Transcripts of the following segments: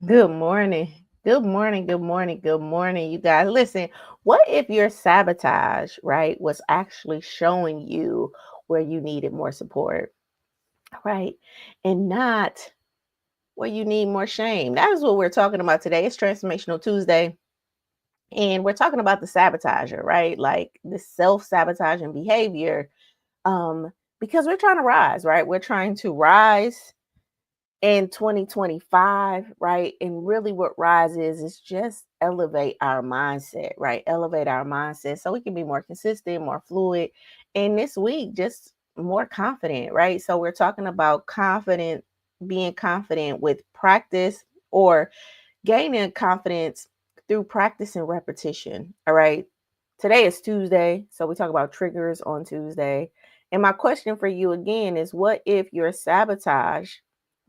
Good morning. Good morning. Good morning. Good morning, you guys. Listen, what if your sabotage, right, was actually showing you where you needed more support, right? And not where you need more shame. That is what we're talking about today. It's Transformational Tuesday. And we're talking about the sabotager, right? Like the self-sabotaging behavior. Um, because we're trying to rise, right? We're trying to rise in 2025, right? And really what rise is just elevate our mindset, right? Elevate our mindset so we can be more consistent, more fluid. And this week, just more confident, right? So we're talking about confident, being confident with practice or gaining confidence through practice and repetition. All right. Today is Tuesday. So we talk about triggers on Tuesday. And my question for you again is what if your sabotage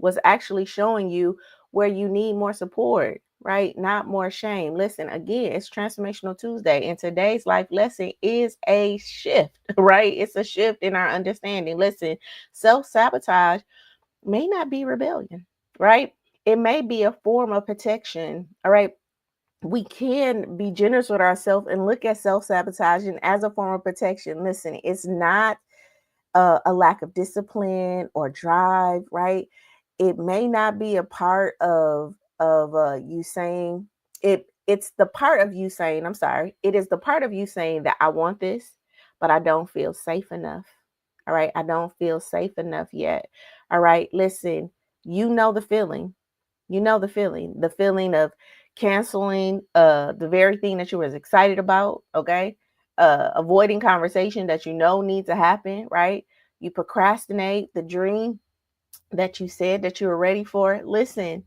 was actually showing you where you need more support, right? Not more shame. Listen, again, it's Transformational Tuesday. And today's life lesson is a shift, right? It's a shift in our understanding. Listen, self sabotage may not be rebellion, right? It may be a form of protection. All right. We can be generous with ourselves and look at self sabotaging as a form of protection. Listen, it's not a lack of discipline or drive, right? It may not be a part of you saying it. It's the part of you saying, I'm sorry. It is the part of you saying that I want this, but I don't feel safe enough. All right, I don't feel safe enough yet. All right, listen. You know the feeling. You know the feeling of canceling the very thing that you was excited about, okay? Avoiding conversation that you know needs to happen, right? You procrastinate the dream that you said that you were ready for. Listen,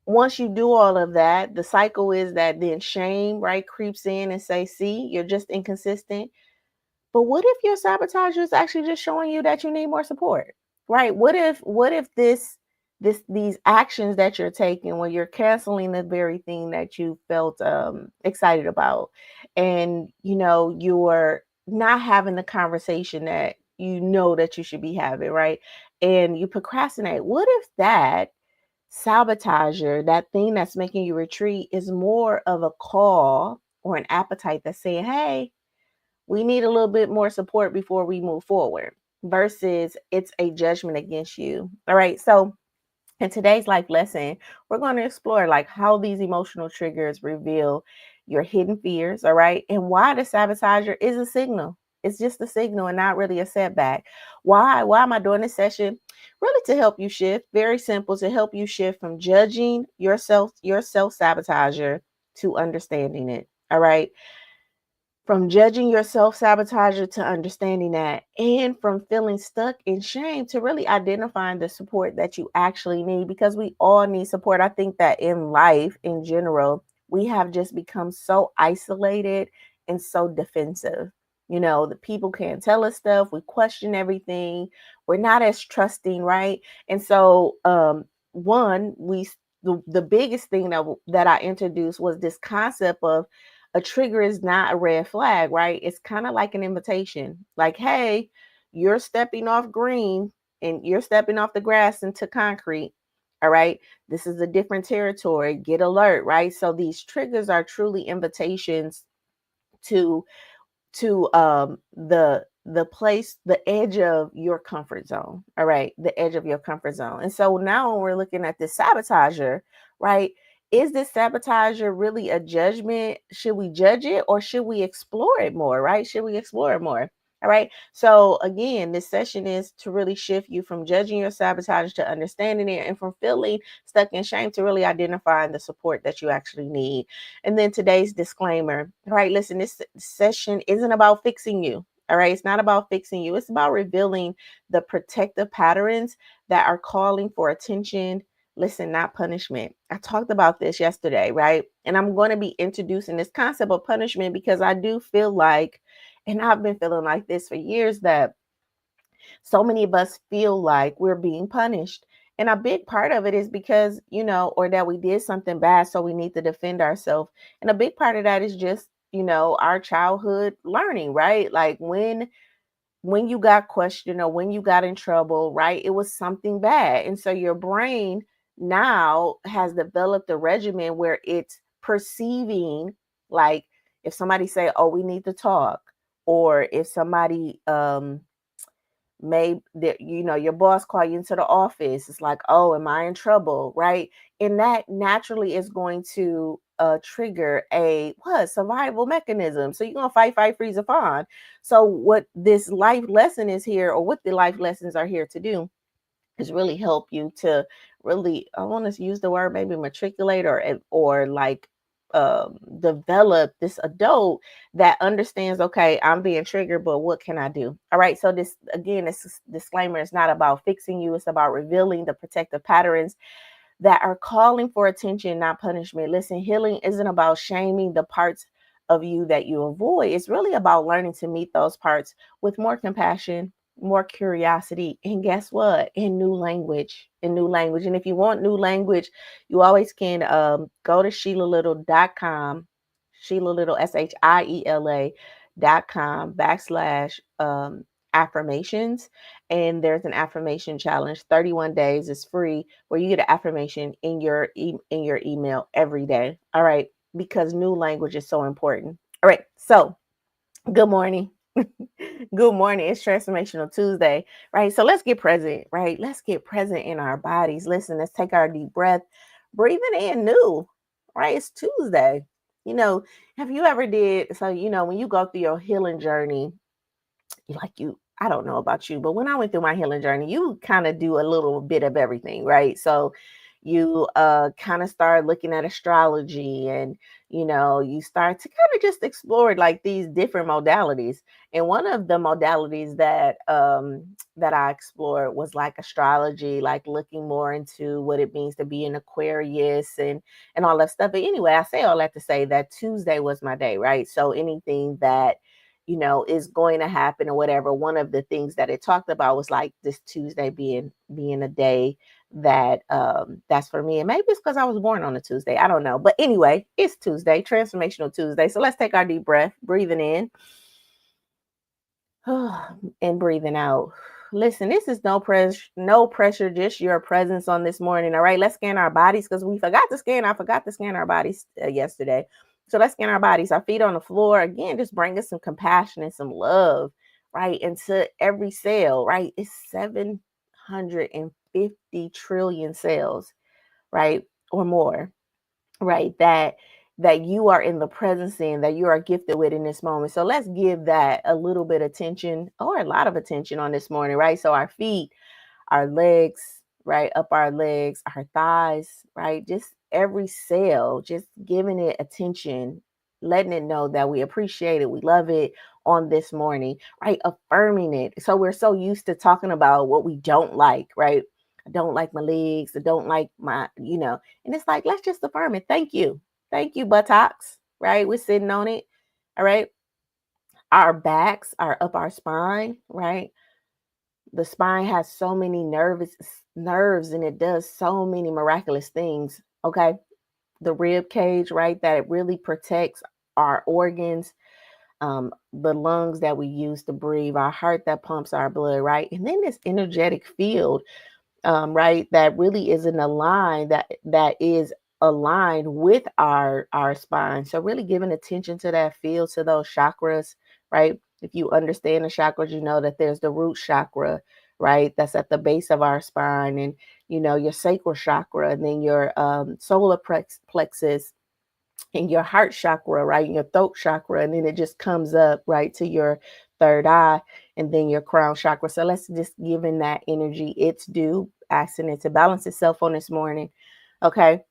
once you do all of that, the cycle is that then shame, right, creeps in and say, see, you're just inconsistent. But what if your sabotager is actually just showing you that you need more support? Right? What if these actions that you're taking when you're canceling the very thing that you felt excited about and you're not having the conversation that you know that you should be having, right? And you procrastinate. What if that sabotager, that thing that's making you retreat, is more of a call or an appetite that's saying, hey, we need a little bit more support before we move forward versus it's a judgment against you. All right. So in today's life lesson, we're going to explore like how these emotional triggers reveal your hidden fears, all right? And why the sabotager is a signal. It's just a signal and not really a setback. Why am I doing this session? Really to help you shift, very simple, to help you shift from judging yourself, your self-sabotager to understanding it. All right, from judging your self sabotager to understanding that, and from feeling stuck in shame to really identifying the support that you actually need, because we all need support. I think that in life in general, we have just become so isolated and so defensive. The people can't tell us stuff, we question everything, we're not as trusting, right? And so, one, the biggest thing that I introduced was this concept of a trigger is not a red flag, right? It's kind of like an invitation. Like, hey, you're stepping off green and you're stepping off the grass into concrete. All right. This is a different territory. Get alert, right? So these triggers are truly invitations to the place, the edge of your comfort zone. All right, the edge of your comfort zone. And so now when we're looking at this sabotager, right, is this sabotager really a judgment? Should we judge it or should we explore it more? Right, should we explore it more? All right, so again, this session is to really shift you from judging your sabotage to understanding it, and from feeling stuck in shame to really identifying the support that you actually need. And then today's disclaimer. All right, listen, this session isn't about fixing you. All right, it's not about fixing you. It's about revealing the protective patterns that are calling for attention. Listen, not punishment. I talked about this yesterday, right? And I'm going to be introducing this concept of punishment because I do feel like, and I've been feeling like this for years, that so many of us feel like we're being punished. And a big part of it is because, or that we did something bad, so we need to defend ourselves. And a big part of that is just, our childhood learning, right? Like when you got questioned or when you got in trouble, right? It was something bad. And so your brain now has developed a regimen where it's perceiving, like if somebody say, oh, we need to talk, or if somebody may that, your boss call you into the office, it's like, oh, am I in trouble, right? And that naturally is going to trigger a what survival mechanism. So you're gonna fight, freeze, or fawn. So what this life lesson is here, or what the life lessons are here to do, is really help you to really, I want to use the word maybe matriculate, or like develop this adult that understands, okay, I'm being triggered, but what can I do? All right, so this again, this disclaimer is not about fixing you, it's about revealing the protective patterns that are calling for attention, not punishment. Listen, healing isn't about shaming the parts of you that you avoid. It's really about learning to meet those parts with more compassion, more curiosity, and guess what? In new language. And if you want new language, you always can go to SheilaLittle.com, Sheila Little, SHIELA.com /affirmations. And there's an affirmation challenge. 31 days is free, where you get an affirmation in your in your email every day. All right, because new language is so important. All right, so good morning. Good morning. It's Transformational Tuesday, right? So let's get present, right? Let's get present in our bodies. Listen, let's take our deep breath, breathing in new, right? It's Tuesday. You know, have you ever did so? When you go through your healing journey, I don't know about you, but when I went through my healing journey, you kind of do a little bit of everything, right? So you kind of start looking at astrology, and you start to kind of just explore like these different modalities. And one of the modalities that I explored was like astrology, like looking more into what it means to be an Aquarius, and all that stuff. But anyway, I say all that to say that Tuesday was my day, right? So anything that is going to happen or whatever. One of the things that it talked about was like this Tuesday being a day that's for me. And maybe it's because I was born on a Tuesday. I don't know. But anyway, it's Tuesday, Transformational Tuesday. So let's take our deep breath, breathing in and breathing out. Listen, this is no pressure, just your presence on this morning. All right, let's scan our bodies because we forgot to scan. I forgot to scan our bodies yesterday. So let's scan our bodies. Our feet on the floor. Again, just bring us some compassion and some love, right? Into every cell, right? It's 750 trillion cells, right? Or more, right? That you are in the presence in, that you are gifted with in this moment. So let's give that a little bit of attention, or a lot of attention on this morning, right? So our feet, our legs, right? Up our legs, our thighs, right? Just every cell, just giving it attention, letting it know that we appreciate it, we love it on this morning, right? Affirming it. So we're so used to talking about what we don't like, right? I don't like my legs. I don't like and it's like, let's just affirm it. Thank you. Thank you, buttocks, right? We're sitting on it. All right. Our backs are up our spine, right? The spine has so many nerves, and it does so many miraculous things. Okay. The rib cage, right? That it really protects our organs, the lungs that we use to breathe, our heart that pumps our blood, right? And then this energetic field, right? That really is in a line that is aligned with our spine. So really giving attention to that field, to those chakras, right? If you understand the chakras, you know that there's the root chakra, right? That's at the base of our spine, and your sacral chakra, and then your solar plexus, and your heart chakra, right? And your throat chakra, and then it just comes up right to your third eye, and then your crown chakra. So let's just give in that energy its due, asking it to balance itself on this morning. Okay.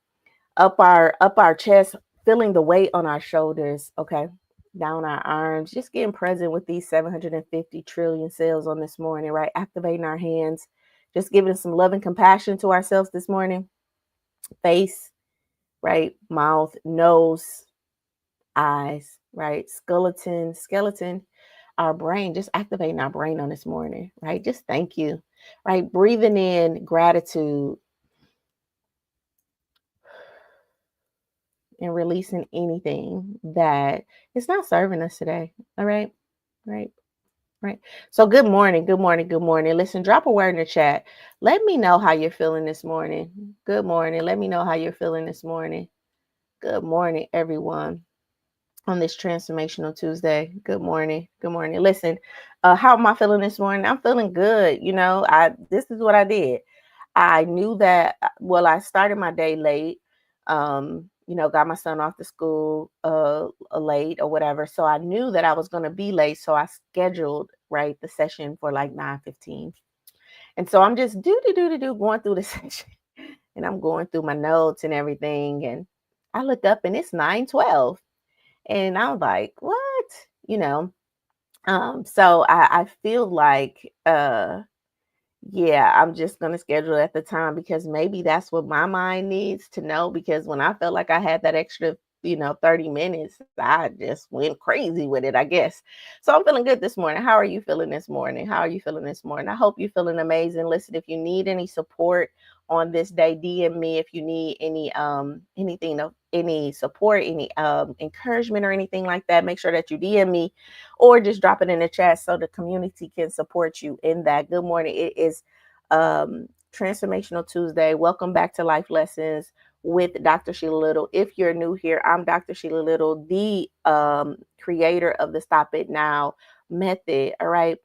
Up our chest, feeling the weight on our shoulders. Okay. Down our arms, just getting present with these 750 trillion cells on this morning, right? Activating our hands, just giving some love and compassion to ourselves this morning. Face, right? Mouth, nose, eyes, right? Skeleton, our brain, just activating our brain on this morning, right? Just thank you, right? Breathing in gratitude and releasing anything that is not serving us today. All right, right. Right. So good morning, good morning, good morning. Listen, drop a word in the chat. Let me know how you're feeling this morning. Good morning. Let me know how you're feeling this morning. Good morning, everyone. On this transformational Tuesday. Good morning. Good morning. Listen, how am I feeling this morning? I'm feeling good. I this is what I did. I knew that well, I started my day late. Got my son off to school late or whatever. So I knew that I was gonna be late. So I scheduled right the session for like 9:15. And so I'm just do going through the session. And I'm going through my notes and everything. And I look up and it's 9:12. And I was like, what? You know, so I feel like yeah, I'm just gonna schedule at the time because maybe that's what my mind needs to know. Because when I felt like I had that extra, 30 minutes, I just went crazy with it, I guess. So I'm feeling good this morning. How are you feeling this morning? How are you feeling this morning? I hope you're feeling amazing. Listen, if you need any support on this day, DM me if you need anything of any support, any encouragement or anything like that. Make sure that you DM me or just drop it in the chat so the community can support you in that. Good morning. It is Transformational Tuesday. Welcome back to Life Lessons with Dr. Sheila Little. If you're new here, I'm Dr. Sheila Little, the creator of the Stop It Now method. All right.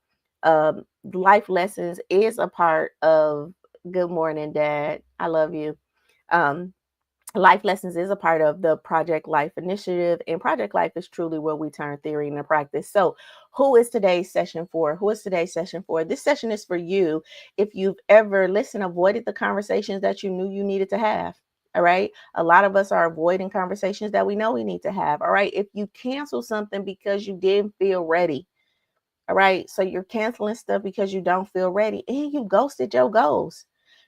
Life Lessons is a part of Good Morning, Dad. I love you. Um, Life Lessons is a part of the Project Life initiative, and Project Life is truly where we turn theory into practice. So, who is today's session for? Who is today's session for? This session is for you if you've ever, avoided the conversations that you knew you needed to have. All right. A lot of us are avoiding conversations that we know we need to have. All right. If you cancel something because you didn't feel ready, all right. So you're canceling stuff because you don't feel ready and you ghosted your goals.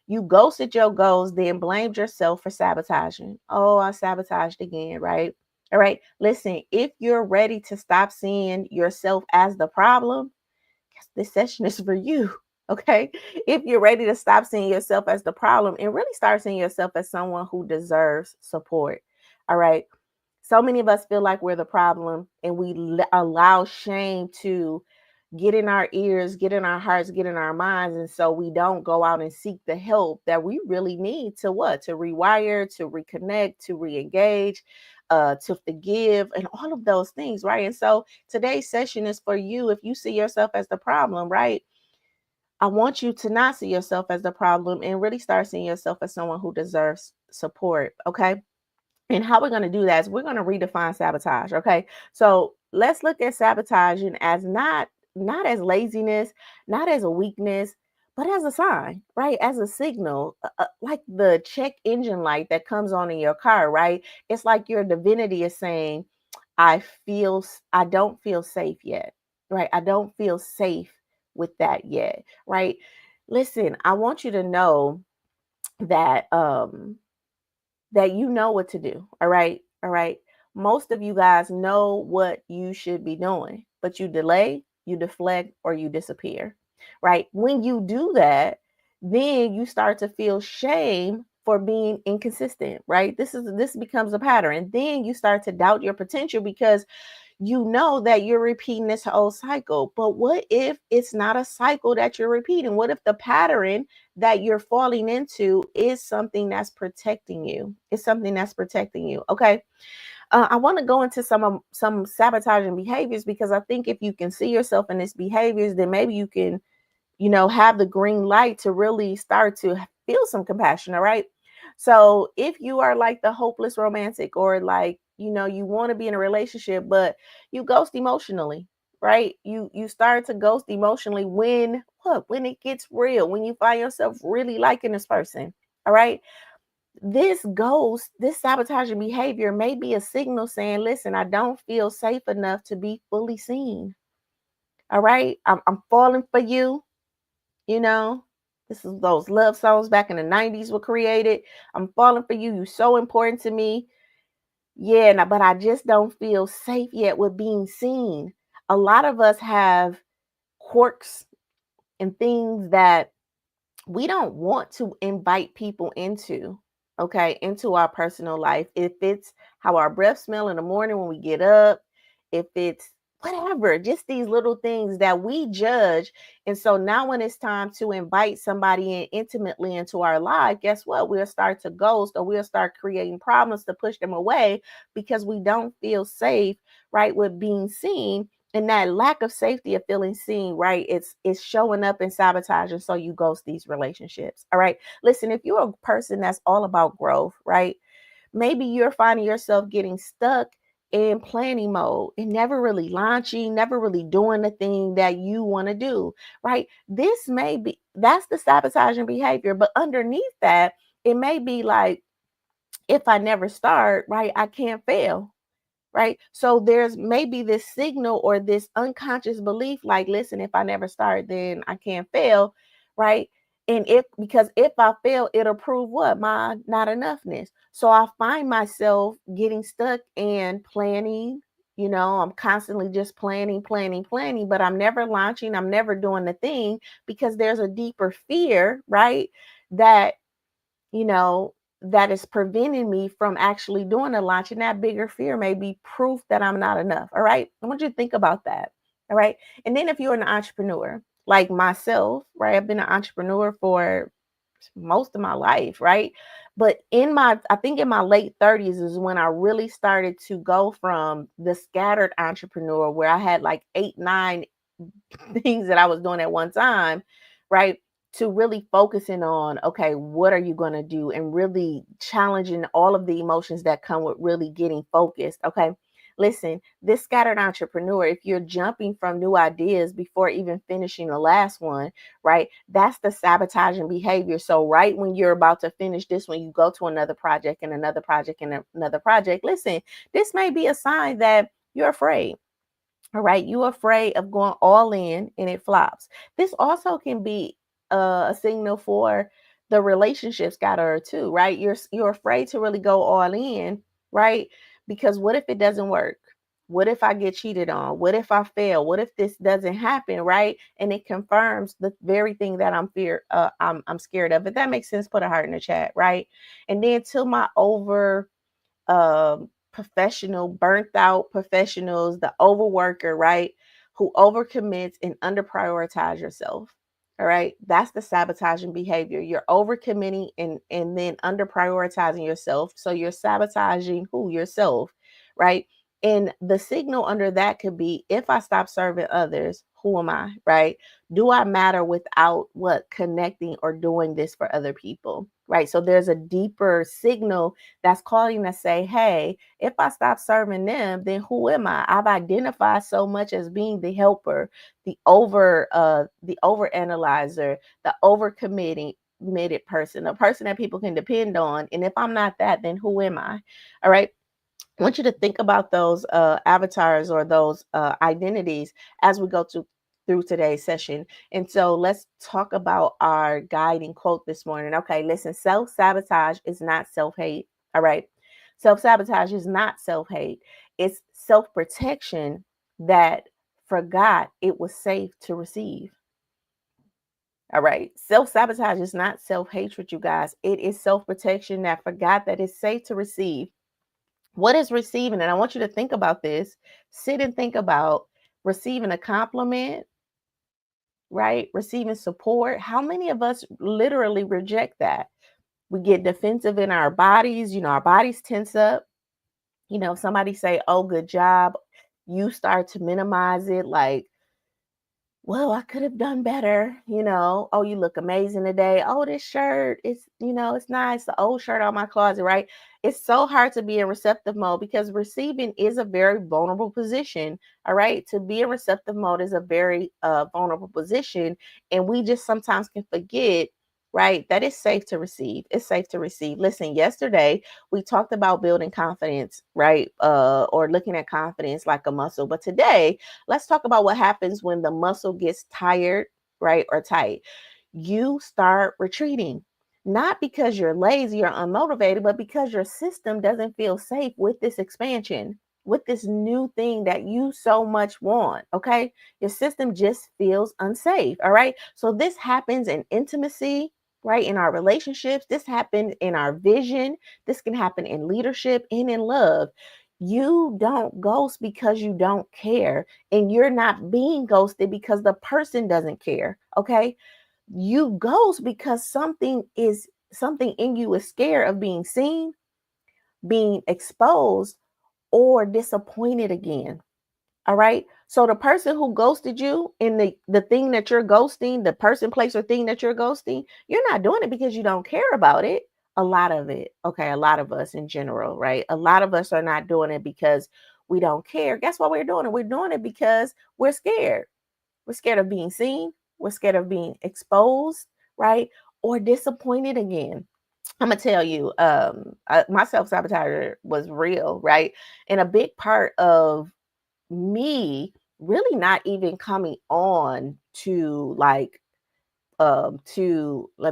You ghosted your goals, then blamed yourself for sabotaging. Oh, I sabotaged again, right? All right. Listen, if you're ready to stop seeing yourself as the problem, this session is for you. Okay. If you're ready to stop seeing yourself as the problem and really start seeing yourself as someone who deserves support. All right. So many of us feel like we're the problem and we allow shame to get in our ears, get in our hearts, get in our minds. And so we don't go out and seek the help that we really need to what? To rewire, to reconnect, to re-engage, to forgive, and all of those things, right? And so today's session is for you. If you see yourself as the problem, right? I want you to not see yourself as the problem and really start seeing yourself as someone who deserves support. Okay. And how we're going to do that is we're going to redefine sabotage. Okay. So let's look at sabotaging as not as laziness, not as a weakness, but as a sign, right? As a signal, like the check engine light that comes on in your car, right? It's like your divinity is saying, I don't feel safe yet, right? I don't feel safe with that yet, right? Listen, I want you to know that that you know what to do. All right. All right. Most of you guys know what you should be doing, but you delay, you deflect, or you disappear. Right. When you do that, then you start to feel shame for being inconsistent. Right. This becomes a pattern. Then you start to doubt your potential because you know that you're repeating this whole cycle. But what if it's not a cycle that you're repeating? What if the pattern that you're falling into is something that's protecting you? It's something that's protecting you. Okay. I want to go into some sabotaging behaviors because I think if you can see yourself in these behaviors, then maybe you can have the green light to really start to feel some compassion. All right. So if you are like the hopeless romantic or like, you want to be in a relationship, but you ghost emotionally, right? You start to ghost emotionally when it gets real, when you find yourself really liking this person. All right. This sabotaging behavior may be a signal saying, listen, I don't feel safe enough to be fully seen. All right. I'm falling for you. You know, this is those love songs back in the 90s were created. I'm falling for you. You're so important to me. Yeah, but I just don't feel safe yet with being seen. A lot of us have quirks and things that we don't want to invite people into, okay, into our personal life. If it's how our breath smell in the morning when we get up, if it's whatever, just these little things that we judge. And so now when it's time to invite somebody in intimately into our life, guess what? We'll start to ghost, or we'll start creating problems to push them away because we don't feel safe, right, with being seen. And that lack of safety of feeling seen, right, it's showing up in sabotage. And so you ghost these relationships. All right. Listen, if you're a person that's all about growth, right? Maybe you're finding yourself getting stuck in planning mode and never really launching, never really doing the thing that you want to do, right? This may be, that's the sabotaging behavior. But underneath that, it may be like, if I never start, right, I can't fail, right? So there's maybe this signal or this unconscious belief like, listen, if I never start, then I can't fail, right? And because if I fail, it'll prove what? My not enoughness. So I find myself getting stuck in planning. I'm constantly just planning, but I'm never launching. I'm never doing the thing because there's a deeper fear, right? That you know, that is preventing me from actually doing a launch. And that bigger fear may be proof that I'm not enough. All right. I want you to think about that. All right. And then if you're an entrepreneur like myself, right? I've been an entrepreneur for most of my life, right? But I think in my late 30s is when I really started to go from the scattered entrepreneur where I had like 8, 9 things that I was doing at one time, right? To really focusing on, okay, what are you going to do? And really challenging all of the emotions that come with really getting focused. Okay. Listen, this scattered entrepreneur, if you're jumping from new ideas before even finishing the last one, right? That's the sabotaging behavior. So, right when you're about to finish this one, you go to another project and another project and another project. Listen, this may be a sign that you're afraid. All right, you're afraid of going all in and it flops. This also can be a signal for the relationship scatterer too, right? You're afraid to really go all in, right? Because what if it doesn't work? What if I get cheated on? What if I fail? What if this doesn't happen, right? And it confirms the very thing that I'm scared of. If that makes sense, put a heart in the chat, right? And then to my professional, burnt out professionals, the overworker, right? Who overcommits and under prioritize yourself. All right. That's the sabotaging behavior. You're overcommitting and then under prioritizing yourself. So you're sabotaging yourself, right? And the signal under that could be, if I stop serving others, who am I, right? Do I matter without connecting or doing this for other people, right? So there's a deeper signal that's calling to say, hey, if I stop serving them, then who am I? I've identified so much as being the helper, the over analyzer, the over committed person, a person that people can depend on. And if I'm not that, then who am I? All right. I want you to think about those avatars or those identities as we go through today's session. And so let's talk about our guiding quote this morning. Okay, listen, self-sabotage is not self-hate. All right. Self-sabotage is not self-hate. It's self-protection that forgot it was safe to receive. All right. Self-sabotage is not self-hatred, you guys. It is self-protection that forgot that it's safe to receive. What is receiving? And I want you to think about this. Sit and think about receiving a compliment, right? Receiving support. How many of us literally reject that? We get defensive in our bodies. Our bodies tense up. If somebody say, oh, good job, you start to minimize it like, well, I could have done better, Oh, you look amazing today. Oh, this shirt, it's nice. The old shirt on my closet, right? It's so hard to be in receptive mode because receiving is a very vulnerable position. All right. To be in receptive mode is a very vulnerable position. And we just sometimes can forget, right, that it's safe to receive. It's safe to receive. Listen, yesterday we talked about building confidence, right? Or looking at confidence like a muscle. But today, let's talk about what happens when the muscle gets tired, right, or tight. You start retreating, not because you're lazy or unmotivated, but because your system doesn't feel safe with this expansion, with this new thing that you so much want. Okay. Your system just feels unsafe. All right. So this happens in intimacy, right? In our relationships. This happens in our vision. This can happen in leadership and in love. You don't ghost because you don't care, and you're not being ghosted because the person doesn't care. Okay. You ghost because something in you is scared of being seen, being exposed, or disappointed again. All right. So the person who ghosted you in the thing that you're ghosting, the person, place, or thing that you're ghosting, you're not doing it because you don't care about it. A lot of it. Okay. A lot of us in general, right? A lot of us are not doing it because we don't care. Guess why we're doing it? We're doing it because we're scared. We're scared of being seen. We're scared of being exposed, right? Or disappointed again. I'm gonna tell you, my self sabotage was real, right? And a big part of me really not even coming on to let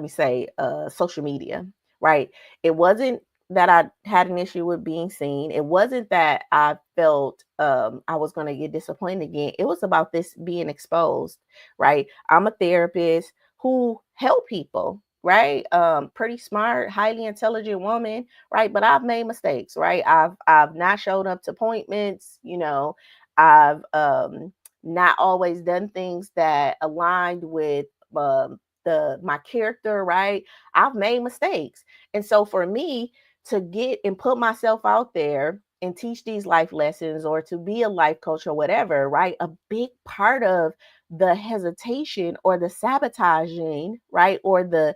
me say social media, right? It wasn't that I had an issue with being seen. It wasn't that I felt I was going to get disappointed again. It was about this being exposed, right? I'm a therapist who help people, right? Pretty smart, highly intelligent woman, right? But I've made mistakes, right? I've not showed up to appointments, I've not always done things that aligned with the my character, right? I've made mistakes. And so for me to get and put myself out there and teach these life lessons or to be a life coach or whatever, right? A big part of the hesitation or the sabotaging, right? Or the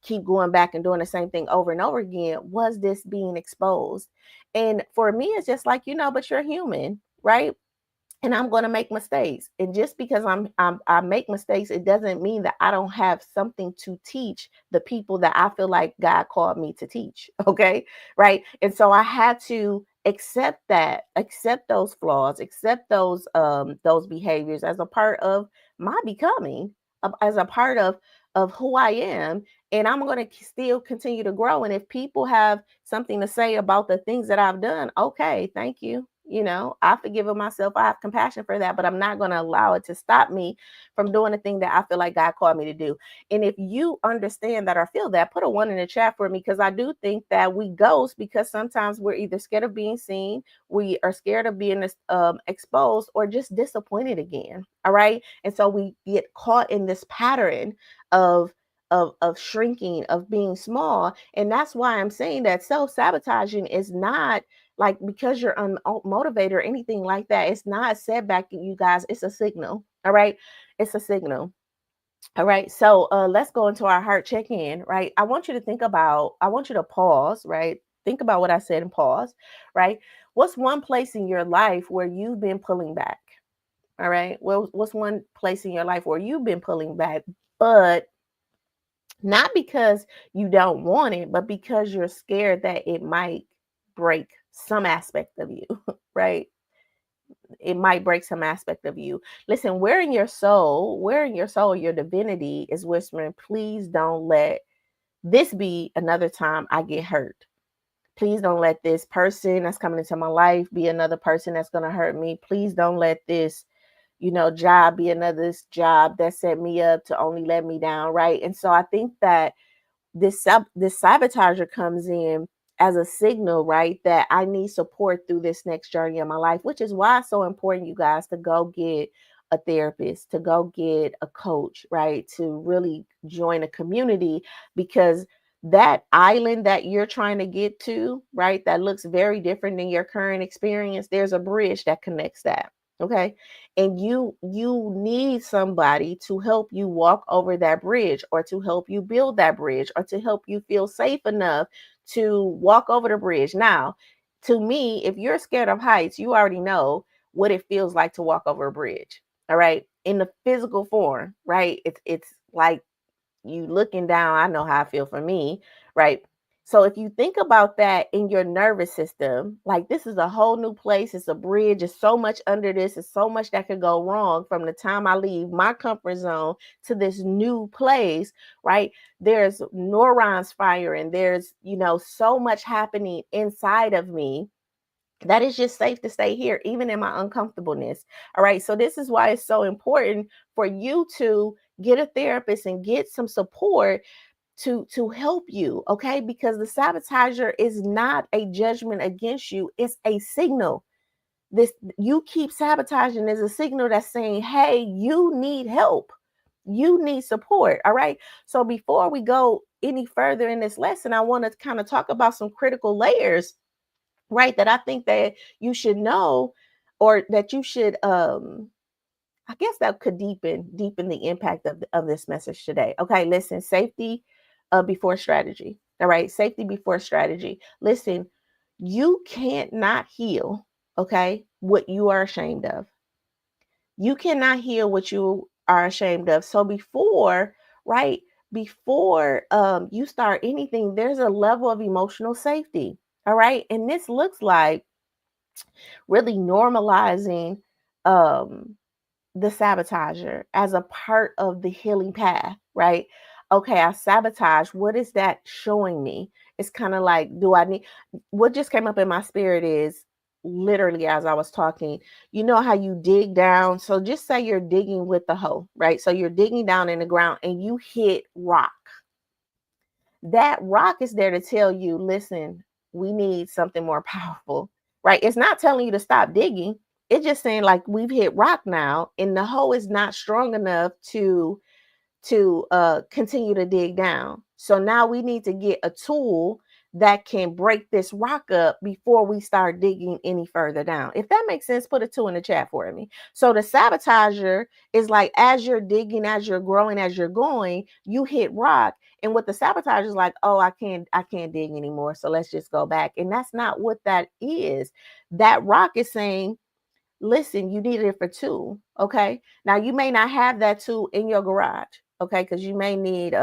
keep going back and doing the same thing over and over again was this being exposed. And for me, it's just like, but you're human, right? And I'm going to make mistakes. And just because I make mistakes, it doesn't mean that I don't have something to teach the people that I feel like God called me to teach. Okay, right. And so I had to accept those flaws, accept those behaviors as a part of my becoming, as a part of who I am. And I'm going to still continue to grow. And if people have something to say about the things that I've done, okay, thank you. I forgive myself. I have compassion for that, but I'm not going to allow it to stop me from doing the thing that I feel like God called me to do. And if you understand that or feel that, put a 1 in the chat for me, because I do think that we ghost because sometimes we're either scared of being seen, we are scared of being exposed, or just disappointed again. All right. And so we get caught in this pattern of of shrinking, of being small. And that's why I'm saying that self-sabotaging is not like because you're unmotivated or anything like that. It's not a setback, you guys. It's a signal. All right. It's a signal. All right. So let's go into our heart check-in, right? I want you to pause, right? Think about what I said and pause, right? What's one place in your life where you've been pulling back? All right. Well, what's one place in your life where you've been pulling back, but not because you don't want it, but because you're scared that it might break some aspect of you, right? It might break some aspect of you. Listen, where in your soul, your divinity is whispering, please don't let this be another time I get hurt. Please don't let this person that's coming into my life be another person that's going to hurt me. Please don't let this job be another job that set me up to only let me down, right? And so I think that this sabotager comes in as a signal, right, that I need support through this next journey of my life, which is why it's so important, you guys, to go get a therapist, to go get a coach, right, to really join a community, because that island that you're trying to get to, right, that looks very different than your current experience, there's a bridge that connects that. Okay. And you need somebody to help you walk over that bridge, or to help you build that bridge, or to help you feel safe enough to walk over the bridge. Now, to me, if you're scared of heights, you already know what it feels like to walk over a bridge. All right, in the physical form, right? It's like you looking down. I know how I feel for me, right? So if you think about that in your nervous system, like this is a whole new place, it's a bridge, it's so much under this, it's so much that could go wrong from the time I leave my comfort zone to this new place, right? There's neurons firing, there's, so much happening inside of me that is just safe to stay here, even in my uncomfortableness. All right. So, this is why it's so important for you to get a therapist and get some support to help you, okay? Because the sabotager is not a judgment against you, it's a signal. This you keep sabotaging is a signal that's saying, hey, you need help, you need support. All right, so before we go any further in this lesson, I want to kind of talk about some critical layers, right, that I think that you should know, or that you should I guess that could deepen the impact of this message today. Okay, listen, safety before strategy. All right, safety before strategy. Listen, you can't not heal, okay, what you are ashamed of. You cannot heal what you are ashamed of. So before, right, before you start anything, there's a level of emotional safety. All right, and this looks like really normalizing um the sabotager as a part of the healing path, right? Okay, I sabotage. What is that showing me? It's kind of like, do I need, what just came up in my spirit is literally as I was talking, you know how you dig down. So just say you're digging with the hoe, right? So you're digging down in the ground and you hit rock. That rock is there to tell you, listen, we need something more powerful, right? It's not telling you to stop digging. It's just saying like we've hit rock now, and the hoe is not strong enough to continue to dig down. So now we need to get a tool that can break this rock up before we start digging any further down. If that makes sense, put a 2 in the chat for me. So the sabotager is like, as you're digging, as you're growing, as you're going, you hit rock. And what the sabotager is like, oh, I can't dig anymore. So let's just go back. And that's not what that is. That rock is saying, listen, you needed it for 2. Okay. Now you may not have that 2 in your garage. Okay. Because you may need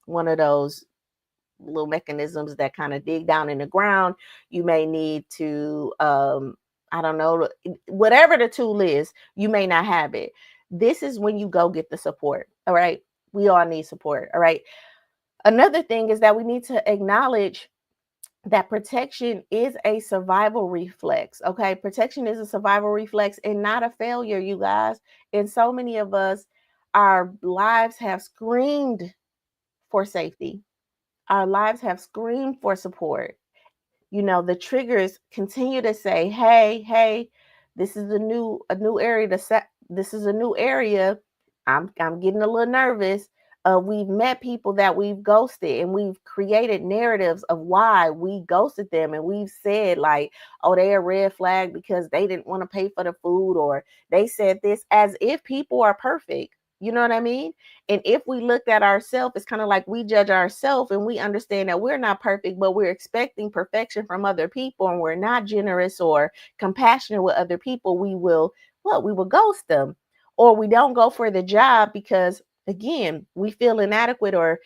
one of those little mechanisms that kind of dig down in the ground. You may need to I don't know, whatever the tool is, you may not have it. This is when you go get the support. All right. We all need support. All right. Another thing is that we need to acknowledge that protection is a survival reflex. Okay, protection is a survival reflex and not a failure, you guys. And so many of us, our lives have screamed for safety, our lives have screamed for support. You know, the triggers continue to say, hey, this is a new area to set. This is a new area. I'm getting a little nervous. We've met people that we've ghosted, and we've created narratives of why we ghosted them, and we've said like, oh, they're a red flag because they didn't want to pay for the food, or they said this, as if people are perfect. You know what I mean? And if we looked at ourselves, it's kind of like we judge ourselves, and we understand that we're not perfect, but we're expecting perfection from other people, and we're not generous or compassionate with other people. We will ghost them, or we don't go for the job because again, we feel inadequate, or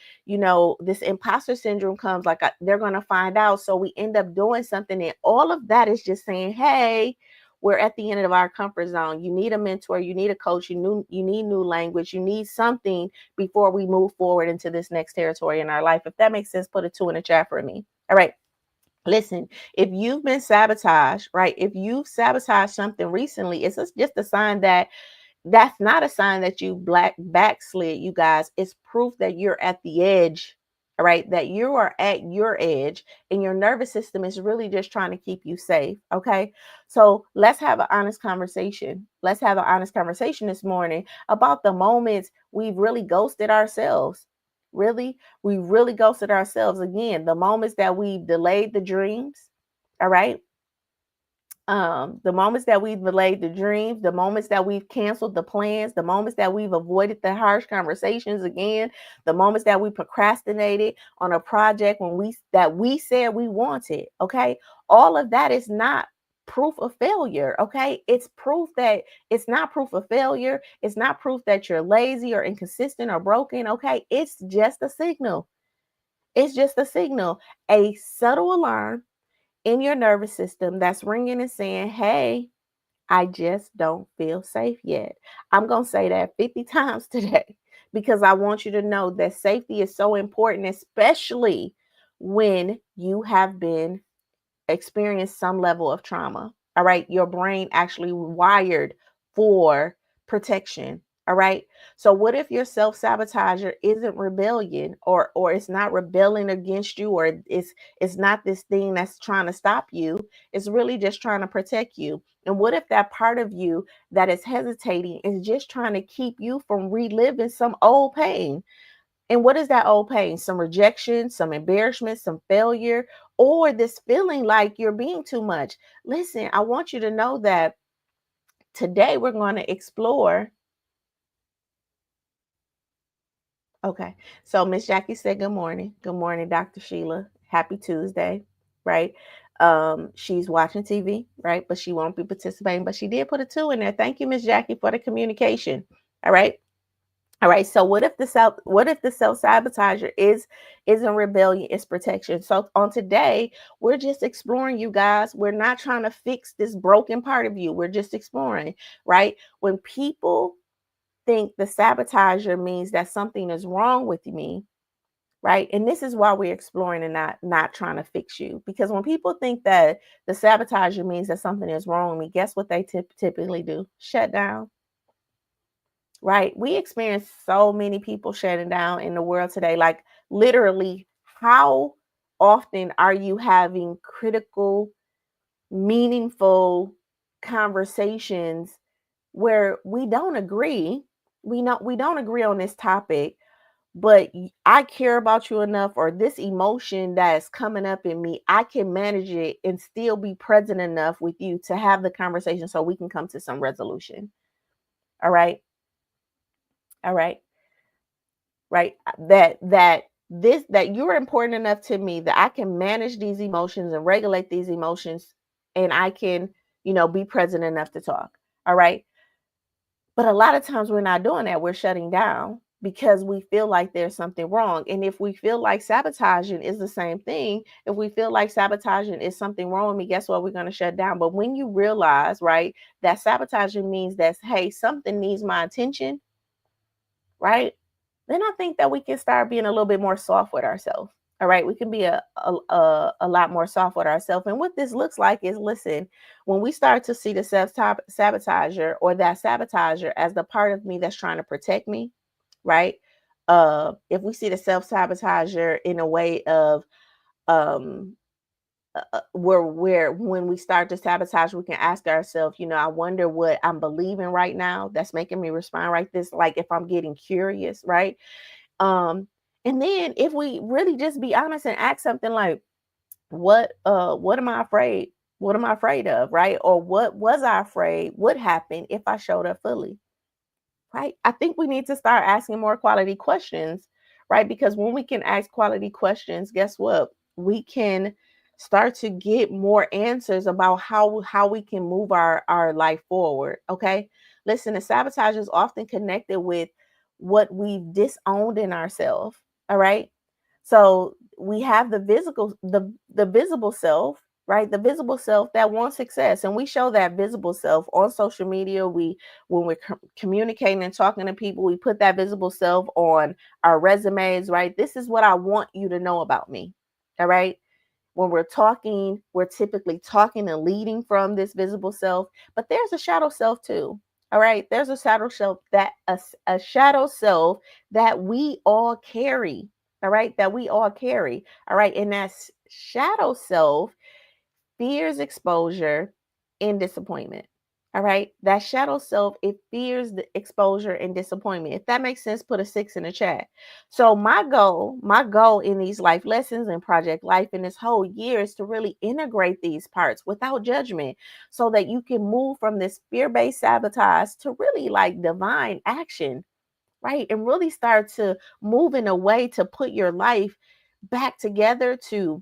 this imposter syndrome comes like they're going to find out. So we end up doing something, and all of that is just saying, hey, we're at the end of our comfort zone. You need a mentor, you need a coach, you need new language, you need something before we move forward into this next territory in our life. If that makes sense, put a 2 in the chat for me. All right. Listen, if you've been sabotaged, right? If you've sabotaged something recently, it's just a sign that's not a sign that you backslid, you guys. It's proof that you're at the edge, all right? That you are at your edge, and your nervous system is really just trying to keep you safe, okay? So let's have an honest conversation. Let's have an honest conversation this morning about the moments we've really ghosted ourselves. Really, we really ghosted ourselves. Again, the moments that we've delayed the dreams, all right? The moments that we've delayed the dreams, the moments that we've canceled the plans, the moments that we've avoided the harsh conversations, again, the moments that we procrastinated on a project we said we wanted. Okay, all of that is not proof of failure. Okay, it's proof that it's not proof of failure. It's not proof that you're lazy or inconsistent or broken. Okay, it's just a signal. It's just a signal, a subtle alarm in your nervous system that's ringing and saying, hey, I just don't feel safe yet. I'm going to say that 50 times today because I want you to know that safety is so important, especially when you have been experienced some level of trauma. All right. Your brain actually wired for protection. All right. So what if your self-sabotager isn't rebellion, or it's not rebelling against you, or it's not this thing that's trying to stop you. It's really just trying to protect you. And what if that part of you that is hesitating is just trying to keep you from reliving some old pain? And what is that old pain? Some rejection, some embarrassment, some failure, or this feeling like you're being too much. Listen, I want you to know that today we're going to explore. Okay. So Miss Jackie said good morning. Good morning, Dr. Sheila. Happy Tuesday, right? She's watching TV, right? But she won't be participating. But she did put a 2 in there. Thank you, Miss Jackie, for the communication. All right. All right. So what if the self-sabotager is in rebellion, is protection? So on today, we're just exploring, you guys. We're not trying to fix this broken part of you. We're just exploring, right? When people think the sabotager means that something is wrong with me, right? And this is why we're exploring and not trying to fix you. Because when people think that the sabotager means that something is wrong with me, guess what they typically do? Shut down, right? We experience so many people shutting down in the world today. Like literally, how often are you having critical, meaningful conversations where we don't agree? We don't agree on this topic, but I care about you enough, or this emotion that is coming up in me, I can manage it and still be present enough with you to have the conversation so we can come to some resolution. All right. All right. Right. That you're important enough to me that I can manage these emotions and regulate these emotions, and I can, be present enough to talk. All right. But a lot of times we're not doing that. We're shutting down because we feel like there's something wrong. And if we feel like sabotaging is the same thing, if we feel like sabotaging is something wrong with me, guess what? We're going to shut down. But when you realize, right, that sabotaging means that, hey, something needs my attention, right? Then I think that we can start being a little bit more soft with ourselves. All right, we can be a lot more soft with ourselves. And what this looks like is, listen, when we start to see the sabotager or that sabotager as the part of me that's trying to protect me, right? If we see the self-sabotager in a way of um where when we start to sabotage, we can ask ourselves, I wonder what I'm believing right now that's making me respond like this, like if I'm getting curious, right? um and then if we really just be honest and ask something like, what am I afraid, what am I afraid of, right? Or what was I afraid would happen if I showed up fully, right? I think we need to start asking more quality questions, right? Because when we can ask quality questions, guess what? We can start to get more answers about how we can move our life forward. Okay. Listen, the sabotage is often connected with what we've disowned in ourselves. All right. So we have the visible self, right? The visible self that wants success. And we show that visible self on social media. When we're communicating and talking to people, we put that visible self on our resumes, right? This is what I want you to know about me. All right. When we're talking, we're typically talking and leading from this visible self, but there's a shadow self too. All right. There's a shadow self a shadow self that we all carry. All right. That we all carry. All right. And that shadow self fears exposure and disappointment. All right. That shadow self, it fears the exposure and disappointment. If that makes sense, put a 6 in the chat. So my goal in these life lessons and Project Life in this whole year is to really integrate these parts without judgment so that you can move from this fear-based sabotage to really like divine action, right? And really start to move in a way to put your life back together, to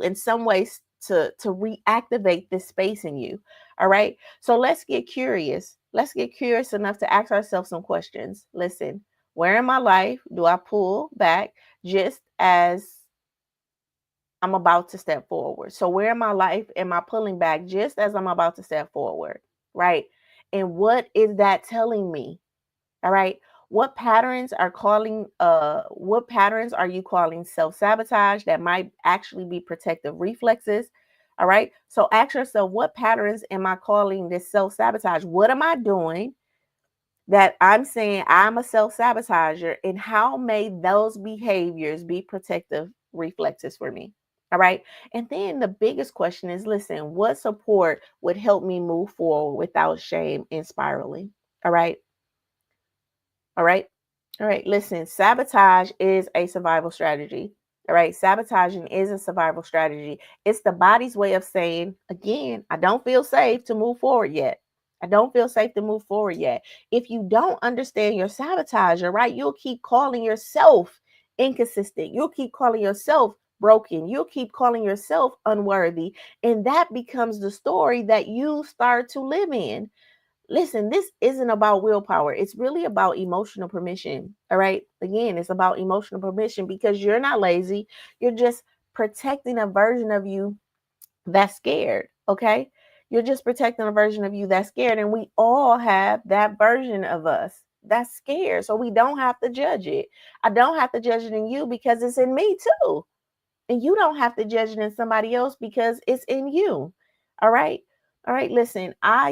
in some ways to reactivate this space in you. All right. So let's get curious. Let's get curious enough to ask ourselves some questions. Listen, where in my life do I pull back just as I'm about to step forward? So where in my life am I pulling back just as I'm about to step forward? Right. And what is that telling me? All right. What patterns are you calling self-sabotage that might actually be protective reflexes? All right. So ask yourself, what patterns am I calling this self-sabotage? What am I doing that I'm saying I'm a self-sabotager, and how may those behaviors be protective reflexes for me? All right. And then the biggest question is, listen, what support would help me move forward without shame and spiraling? All right. All right. All right. Listen, sabotage is a survival strategy. All right. Sabotaging is a survival strategy. It's the body's way of saying, again, I don't feel safe to move forward yet. I don't feel safe to move forward yet. If you don't understand your sabotager, right, you'll keep calling yourself inconsistent. You'll keep calling yourself broken. You'll keep calling yourself unworthy. And that becomes the story that you start to live in. Listen, this isn't about willpower. It's really about emotional permission. All right. Again, it's about emotional permission because you're not lazy. You're just protecting a version of you that's scared. Okay. You're just protecting a version of you that's scared. And we all have that version of us that's scared. So we don't have to judge it. I don't have to judge it in you because it's in me too. And you don't have to judge it in somebody else because it's in you. All right. All right. Listen, I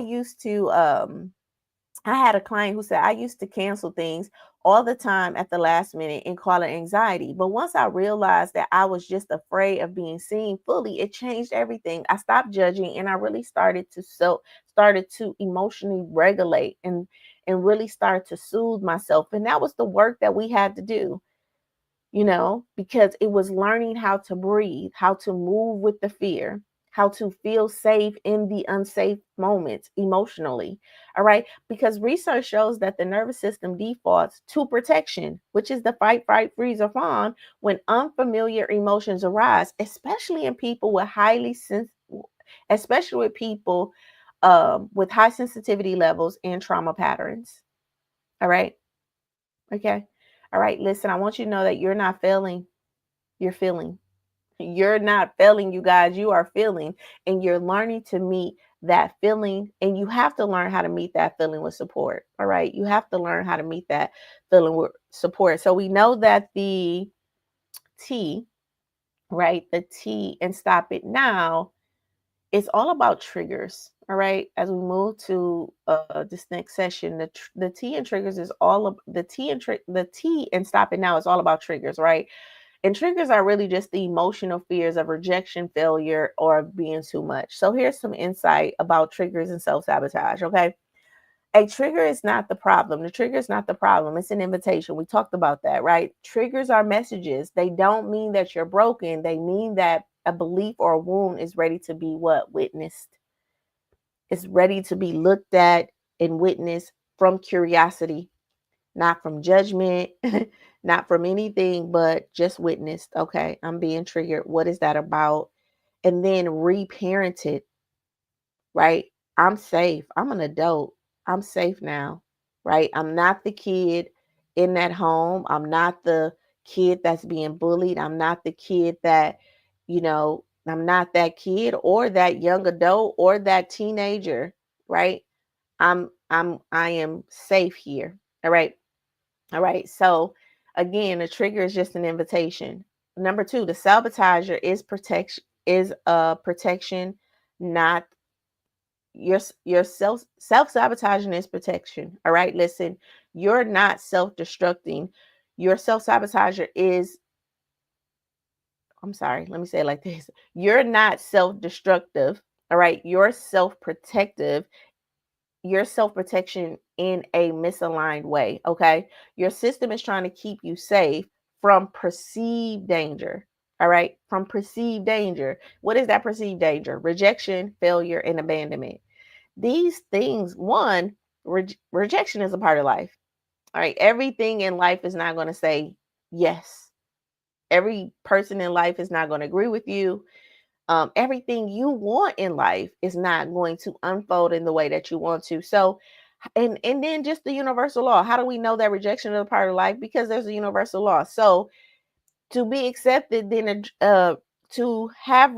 had a client who said I used to cancel things all the time at the last minute and call it anxiety. But once I realized that I was just afraid of being seen fully, it changed everything. I stopped judging and I really started to emotionally regulate and really start to soothe myself. And that was the work that we had to do, because it was learning how to breathe, how to move with the fear, how to feel safe in the unsafe moments emotionally. All right. Because research shows that the nervous system defaults to protection, which is the fight, fright, freeze, or fawn when unfamiliar emotions arise, especially with people with high sensitivity levels and trauma patterns. All right. Okay. All right. Listen, I want you to know that you're not failing. You're feeling. You're not failing, you guys. You are feeling, and you're learning to meet that feeling. And you have to learn how to meet that feeling with support. All right. You have to learn how to meet that feeling with support. So we know that the T, right? The T and stop it now. It's all about triggers. All right. As we move to this next session, the T and triggers is all of the T and stop it now is all about triggers, right? And triggers are really just the emotional fears of rejection, failure, or being too much. So here's some insight about triggers and self-sabotage. Okay. A trigger is not the problem. The trigger is not the problem. It's an invitation. We talked about that, right? Triggers are messages. They don't mean that you're broken. They mean that a belief or a wound is ready to be what? Witnessed. It's ready to be looked at and witnessed from curiosity, not from judgment, not from anything, but just witnessed. Okay, I'm being triggered. What is that about? And then reparent it, right? I'm safe. I'm an adult. I'm safe now, right? I'm not the kid in that home. I'm not the kid that's being bullied. I'm not the kid I'm not that kid or that young adult or that teenager, right? I am safe here. All right. All right. So again, the trigger is just an invitation. Number two, the sabotager is a protection, not your self-sabotaging is protection. All right. Listen, you're not self-destructing. Your self-sabotager is, I'm sorry, let me say it like this. You're not self-destructive. All right. You're self-protective, your self-protection in a misaligned way. Okay. Your system is trying to keep you safe from perceived danger. All right. From perceived danger. What is that perceived danger? Rejection, failure, and abandonment. These things, one, rejection is a part of life. All right. Everything in life is not going to say yes. Every person in life is not going to agree with you. Everything you want in life is not going to unfold in the way that you want to. So, and then just the universal law. How do we know that rejection is a part of life? Because there's a universal law. So to be accepted, then to have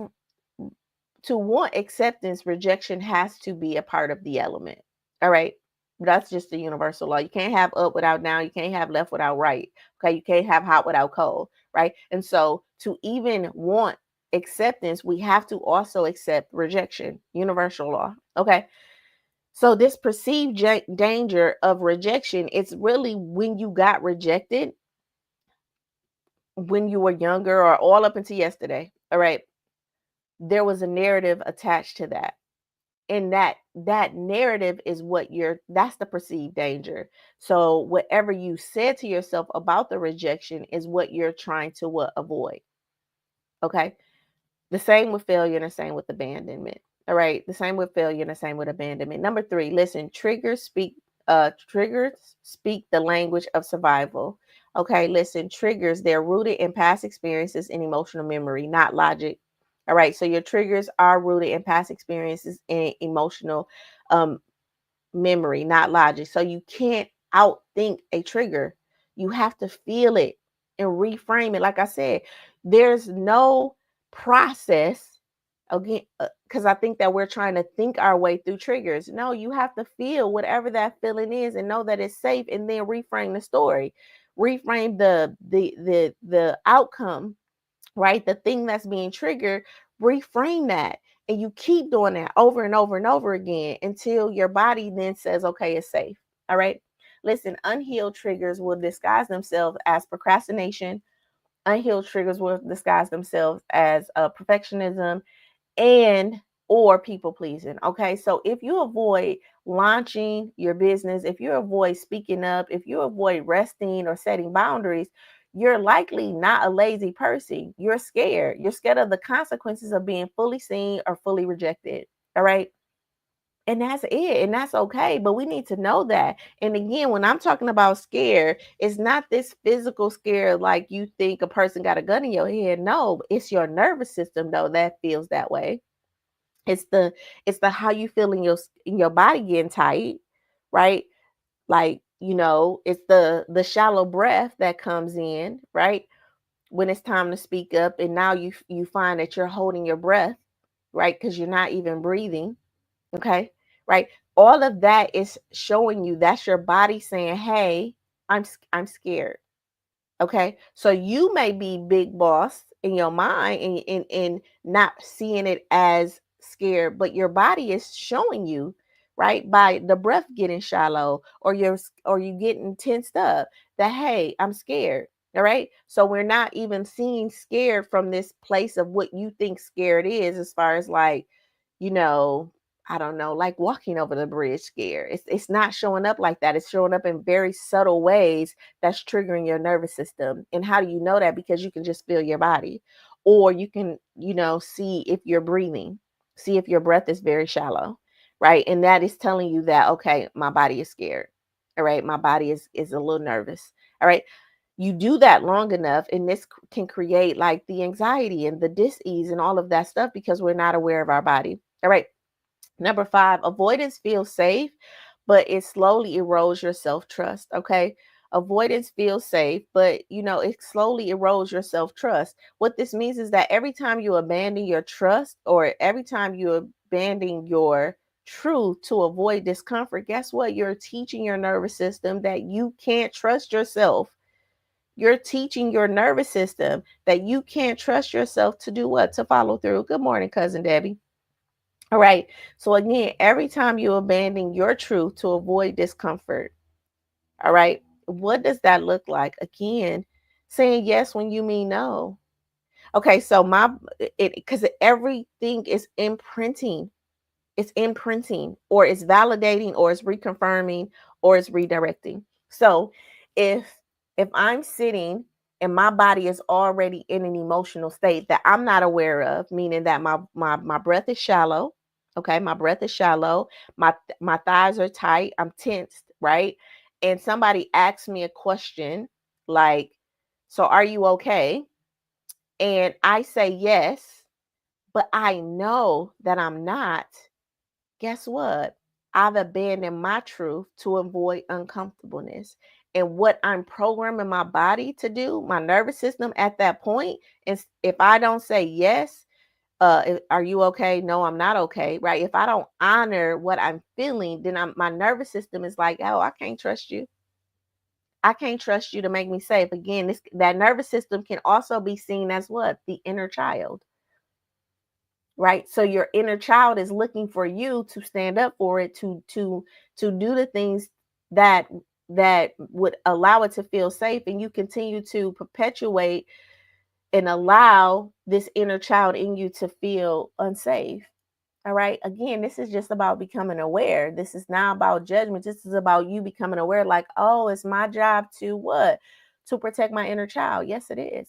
to want acceptance, rejection has to be a part of the element. All right. That's just the universal law. You can't have up without down. You can't have left without right. Okay. You can't have hot without cold. Right. And so to even want acceptance, we have to also accept rejection. Universal law. Okay. So this perceived danger of rejection, it's really when you got rejected when you were younger or all up until yesterday. All right. There was a narrative attached to that. And that narrative is that's the perceived danger. So whatever you said to yourself about the rejection is what you're trying to avoid. Okay. The same with failure and the same with abandonment. All right. The same with failure and the same with abandonment. Number 3, listen, triggers speak the language of survival. Okay, listen, triggers, they're rooted in past experiences and emotional memory, not logic. All right. So your triggers are rooted in past experiences and emotional um memory, not logic. So you can't outthink a trigger. You have to feel it and reframe it. Like I said, there's no process again, because I think that we're trying to think our way through triggers. No, you have to feel whatever that feeling is and know that it's safe, and then reframe the story, reframe the outcome, right? The thing that's being triggered, reframe that. And you keep doing that over and over and over again until your body then says, okay, it's safe. All right. Listen, unhealed triggers will disguise themselves as procrastination. Unhealed triggers will disguise themselves as perfectionism and or people pleasing. Okay. So if you avoid launching your business, if you avoid speaking up, if you avoid resting or setting boundaries, you're likely not a lazy person. You're scared. You're scared of the consequences of being fully seen or fully rejected. All right. And that's it. And that's okay. But we need to know that. And again, when I'm talking about scared, it's not this physical scare like you think a person got a gun in your head. No, it's your nervous system, though, that feels that way. It's the how you feel in your body getting tight, right? Like, it's the shallow breath that comes in, right? When it's time to speak up, and now you find that you're holding your breath, right? Because you're not even breathing, okay? Right? All of that is showing you that's your body saying, "Hey, I'm scared." Okay. So you may be big boss in your mind and not seeing it as scared, but your body is showing you, right? By the breath getting shallow or you getting tensed up that, hey, I'm scared. All right. So we're not even seeing scared from this place of what you think scared is, as far as like, you know, I don't know, like walking over the bridge scared. It's not showing up like that. It's showing up in very subtle ways that's triggering your nervous system. And how do you know that? Because you can just feel your body, or you can, see if you're breathing, see if your breath is very shallow, right? And that is telling you that, okay, my body is scared. All right. My body is a little nervous. All right. You do that long enough, and this can create like the anxiety and the dis-ease and all of that stuff because we're not aware of our body. All right. Number 5, avoidance feels safe, but it slowly erodes your self-trust. Okay. Avoidance feels safe, but it slowly erodes your self-trust. What this means is that every time you abandon your trust, or every time you abandon your truth to avoid discomfort, guess what? You're teaching your nervous system that you can't trust yourself. You're teaching your nervous system that you can't trust yourself to do what? To follow through. Good morning, cousin Debbie. All right. So again, every time you abandon your truth to avoid discomfort, all right, what does that look like? Again, saying yes when you mean no. Okay, so because everything is imprinting, or it's validating, or it's reconfirming, or it's redirecting. So if I'm sitting and my body is already in an emotional state that I'm not aware of, meaning that my breath is shallow. Okay, my breath is shallow, my thighs are tight, I'm tensed, right? And somebody asks me a question like, so are you okay? And I say yes, but I know that I'm not. Guess what? I've abandoned my truth to avoid uncomfortableness. And what I'm programming my body to do, my nervous system at that point, is if I don't say yes, are you okay? No, I'm not okay, right? If I don't honor what I'm feeling, then my nervous system is like, oh, I can't trust you. I can't trust you to make me safe. Again, that nervous system can also be seen as what? The inner child. right? So your inner child is looking for you to stand up for it, to do the things that would allow it to feel safe, and you continue to perpetuate and allow this inner child in you to feel unsafe. All right. Again, this is just about becoming aware. This is not about judgment. This is about you becoming aware, like, oh, it's my job to what? To protect my inner child. Yes, it is.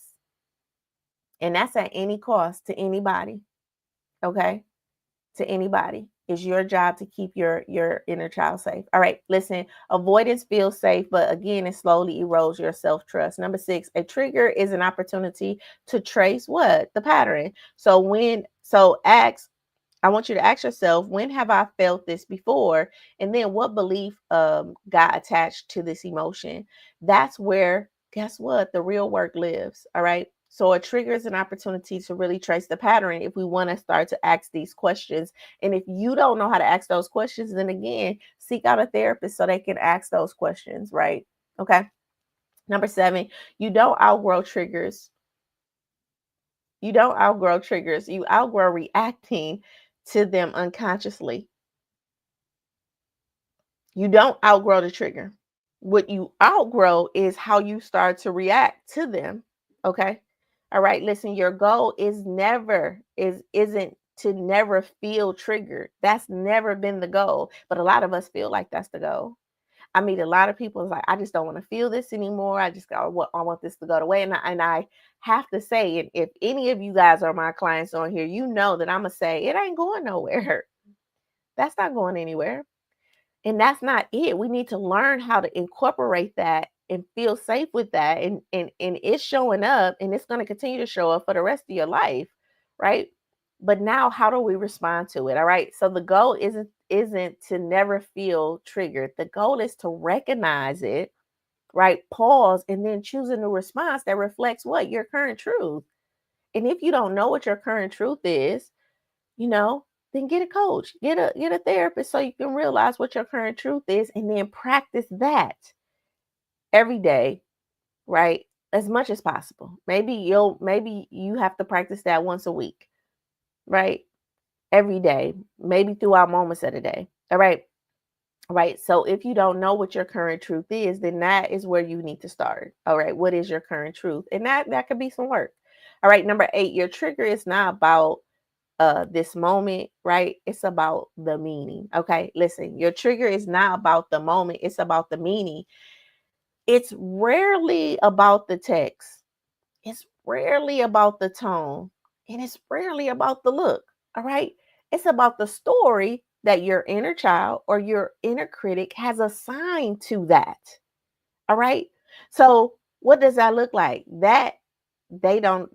And that's at any cost to anybody. Okay. To anybody. It's your job to keep your inner child safe. All right, listen, avoidance feels safe, but again, it slowly erodes your self-trust. Number 6, a trigger is an opportunity to trace what? The pattern. I want you to ask yourself, when have I felt this before? And then what belief got attached to this emotion? That's where, guess what? The real work lives. All right. So a trigger is an opportunity to really trace the pattern if we want to start to ask these questions. And if you don't know how to ask those questions, then again, seek out a therapist so they can ask those questions, right? Okay. Number 7, you don't outgrow triggers. You don't outgrow triggers. You outgrow reacting to them unconsciously. You don't outgrow the trigger. What you outgrow is how you start to react to them. Okay. All right. Listen, your goal isn't to never feel triggered. That's never been the goal. But a lot of us feel like that's the goal. I meet a lot of people like, I just don't want to feel this anymore. I want this to go away. And I have to say, if any of you guys are my clients on here, you know that I'm gonna say it ain't going nowhere. That's not going anywhere. And that's not it. We need to learn how to incorporate that and feel safe with that. And it's showing up, and it's going to continue to show up for the rest of your life, right? But now how do we respond to it? All right. So the goal isn't to never feel triggered. The goal is to recognize it, right? Pause, and then choose a new response that reflects what? Your current truth. And if you don't know what your current truth is, you know, then get a coach, get a therapist so you can realize what your current truth is, and then practice that every day, right? As much as possible. Maybe you have to practice that once a week, right? Every day, maybe throughout moments of the day. All right. All right. So if you don't know what your current truth is, then that is where you need to start. All right. What is your current truth? And that could be some work. All right. Number 8, your trigger is not about this moment, right? It's about the meaning. Okay, listen, your trigger is not about the moment, it's about the meaning. It's rarely about the text, it's rarely about the tone, and it's rarely about the look. All right, it's about the story that your inner child or your inner critic has assigned to that. All right, so what does that look like? That they don't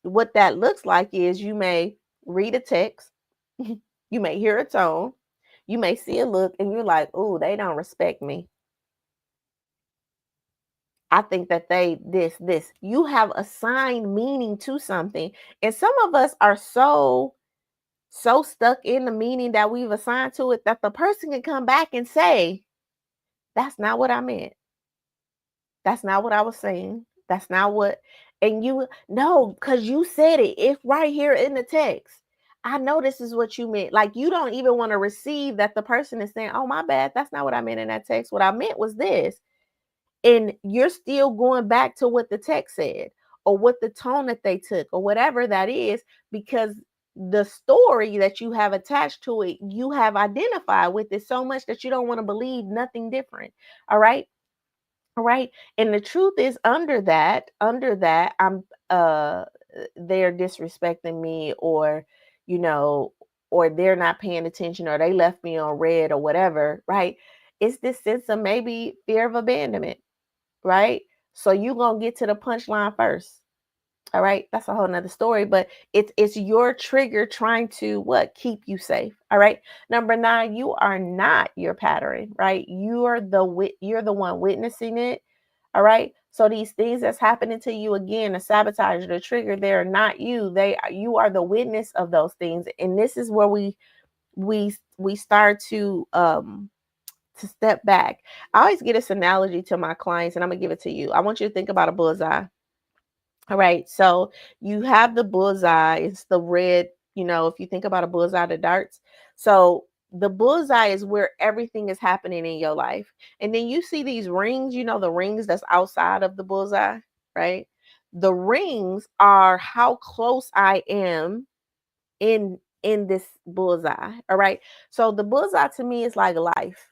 what that looks like is, you may read a text, you may hear a tone, you may see a look, and you're like, oh, they don't respect me. I think that they this. You have assigned meaning to something. And some of us are so stuck in the meaning that we've assigned to it that the person can come back and say, that's not what I meant. That's not what I was saying. That's not what, and you no, because you said it. It's right here in the text. I know this is what you meant. Like, you don't even want to receive that the person is saying, oh, my bad. That's not what I meant in that text. What I meant was this. And you're still going back to what the text said, or what the tone that they took, or whatever that is, because the story that you have attached to it, you have identified with it so much that you don't want to believe nothing different. All right. Right. And the truth is, under that, they're disrespecting me, or, you know, or they're not paying attention, or they left me on red, or whatever, right? It's this sense of maybe fear of abandonment, right? So you gonna get to the punchline first. All right, that's a whole nother story, but it's your trigger trying to what? Keep you safe. All right. Number 9, you are not your pattern, right? You're the one witnessing it. All right. So these things that's happening to you, again, the sabotage, the trigger, they're not you. You are the witness of those things. And this is where we start to step back. I always give this analogy to my clients, and I'm gonna give it to you. I want you to think about a bullseye. All right, so you have the bullseye. It's the red if you think about a bullseye, the darts. So the bullseye is where everything is happening in your life. And then you see these rings, the rings that's outside of the bullseye, right? The rings are how close I am in this bullseye. All right. So the bullseye to me is like life.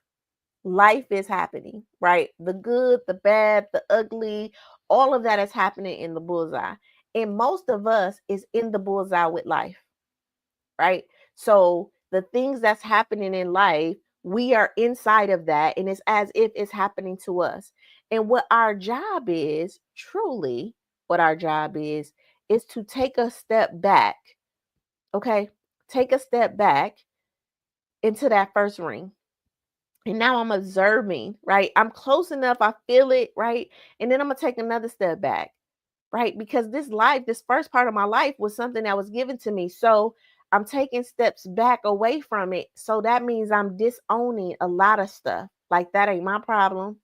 Life is happening, right? The good, the bad, the ugly, all of that is happening in the bullseye. And most of us is in the bullseye with life, right? So the things that's happening in life, we are inside of that, and it's as if it's happening to us. And what our job is, truly, what our job is to take a step back, okay? Take a step back into that first ring. And now I'm observing, right? I'm close enough, I feel it, right? And then I'm gonna take another step back, right? Because this life, this first part of my life was something that was given to me. So I'm taking steps back away from it. So that means I'm disowning a lot of stuff. Like that ain't my problem.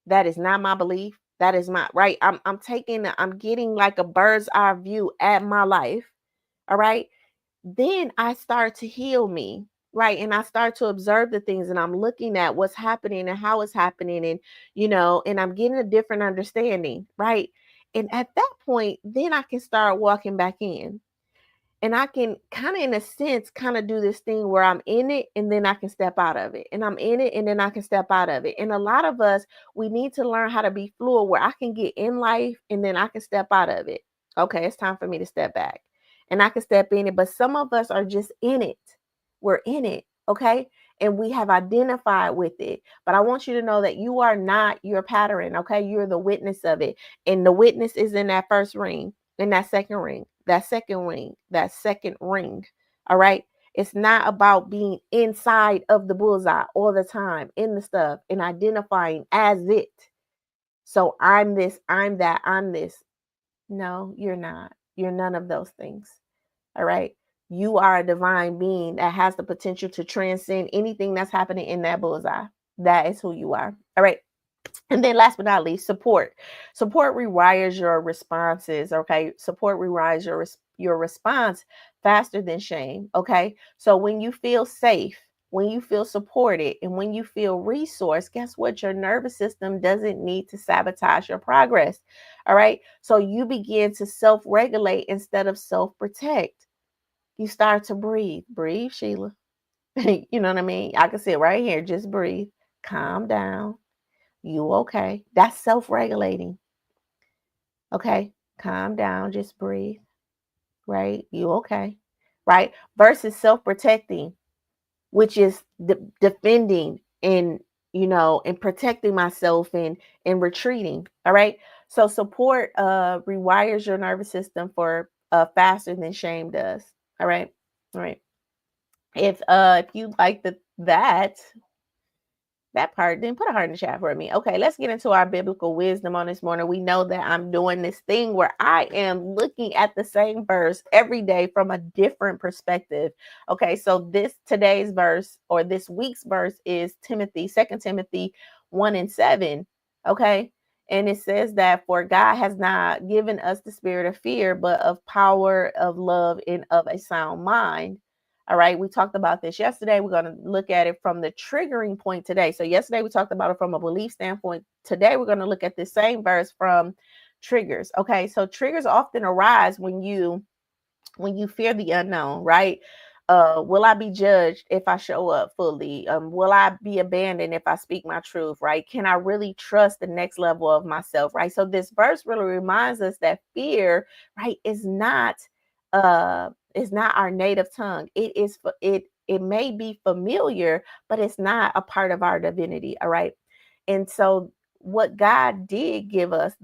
That is not my belief. That is my right. I'm getting like a bird's eye view at my life. All right. Then I start to heal me, right? And I start to observe the things, and I'm looking at what's happening and how it's happening, and and I'm getting a different understanding, right? And at that point, then I can start walking back in. And I can kind of, in a sense, kind of do this thing where I'm in it and then I can step out of it. And I'm in it and then I can step out of it. And a lot of us, we need to learn how to be fluid where I can get in life and then I can step out of it. Okay, it's time for me to step back. And I can step in it. But some of us are just in it. We're in it. Okay. And we have identified with it. But I want you to know that you are not your pattern. Okay. You're the witness of it. And the witness is in that first ring, in that second ring, that second ring, that second ring. All right. It's not about being inside of the bullseye all the time in the stuff and identifying as it. So I'm this, I'm that, I'm this. No, you're not. You're none of those things. All right. You are a divine being that has the potential to transcend anything that's happening in that bullseye. That is who you are. All right. And then last but not least, support. Support rewires your responses, okay? Support rewires your response faster than shame, okay? So when you feel safe, when you feel supported, and when you feel resourced, guess what? Your nervous system doesn't need to sabotage your progress, all right? So you begin to self-regulate instead of self-protect. You start to breathe. Breathe, Sheila. You know what I mean? I can sit right here, just breathe. Calm down. You okay? That's self-regulating. Okay? Calm down, just breathe, right? You okay? Right? Versus self-protecting, which is defending and protecting myself and retreating. All right? So support rewires your nervous system for faster than shame does. All right? All right. If you like that part, then put a heart in the chat for me. Okay, let's get into our biblical wisdom on this morning. We know that I'm doing this thing where I am looking at the same verse every day from a different perspective. Okay, so today's verse or this week's verse is Second Timothy 1:7. Okay. And it says that for God has not given us the spirit of fear, but of power, of love, and of a sound mind. All right, we talked about this yesterday. We're going to look at it from the triggering point today. So yesterday we talked about it from a belief standpoint. Today we're going to look at the same verse from triggers. Okay, so triggers often arise when you fear the unknown, right? Will I be judged if I show up fully? Will I be abandoned if I speak my truth, right? Can I really trust the next level of myself, right? So this verse really reminds us that fear, right, is not our native tongue. It may be familiar, but it's not a part of our divinity, all right? And so what God did give us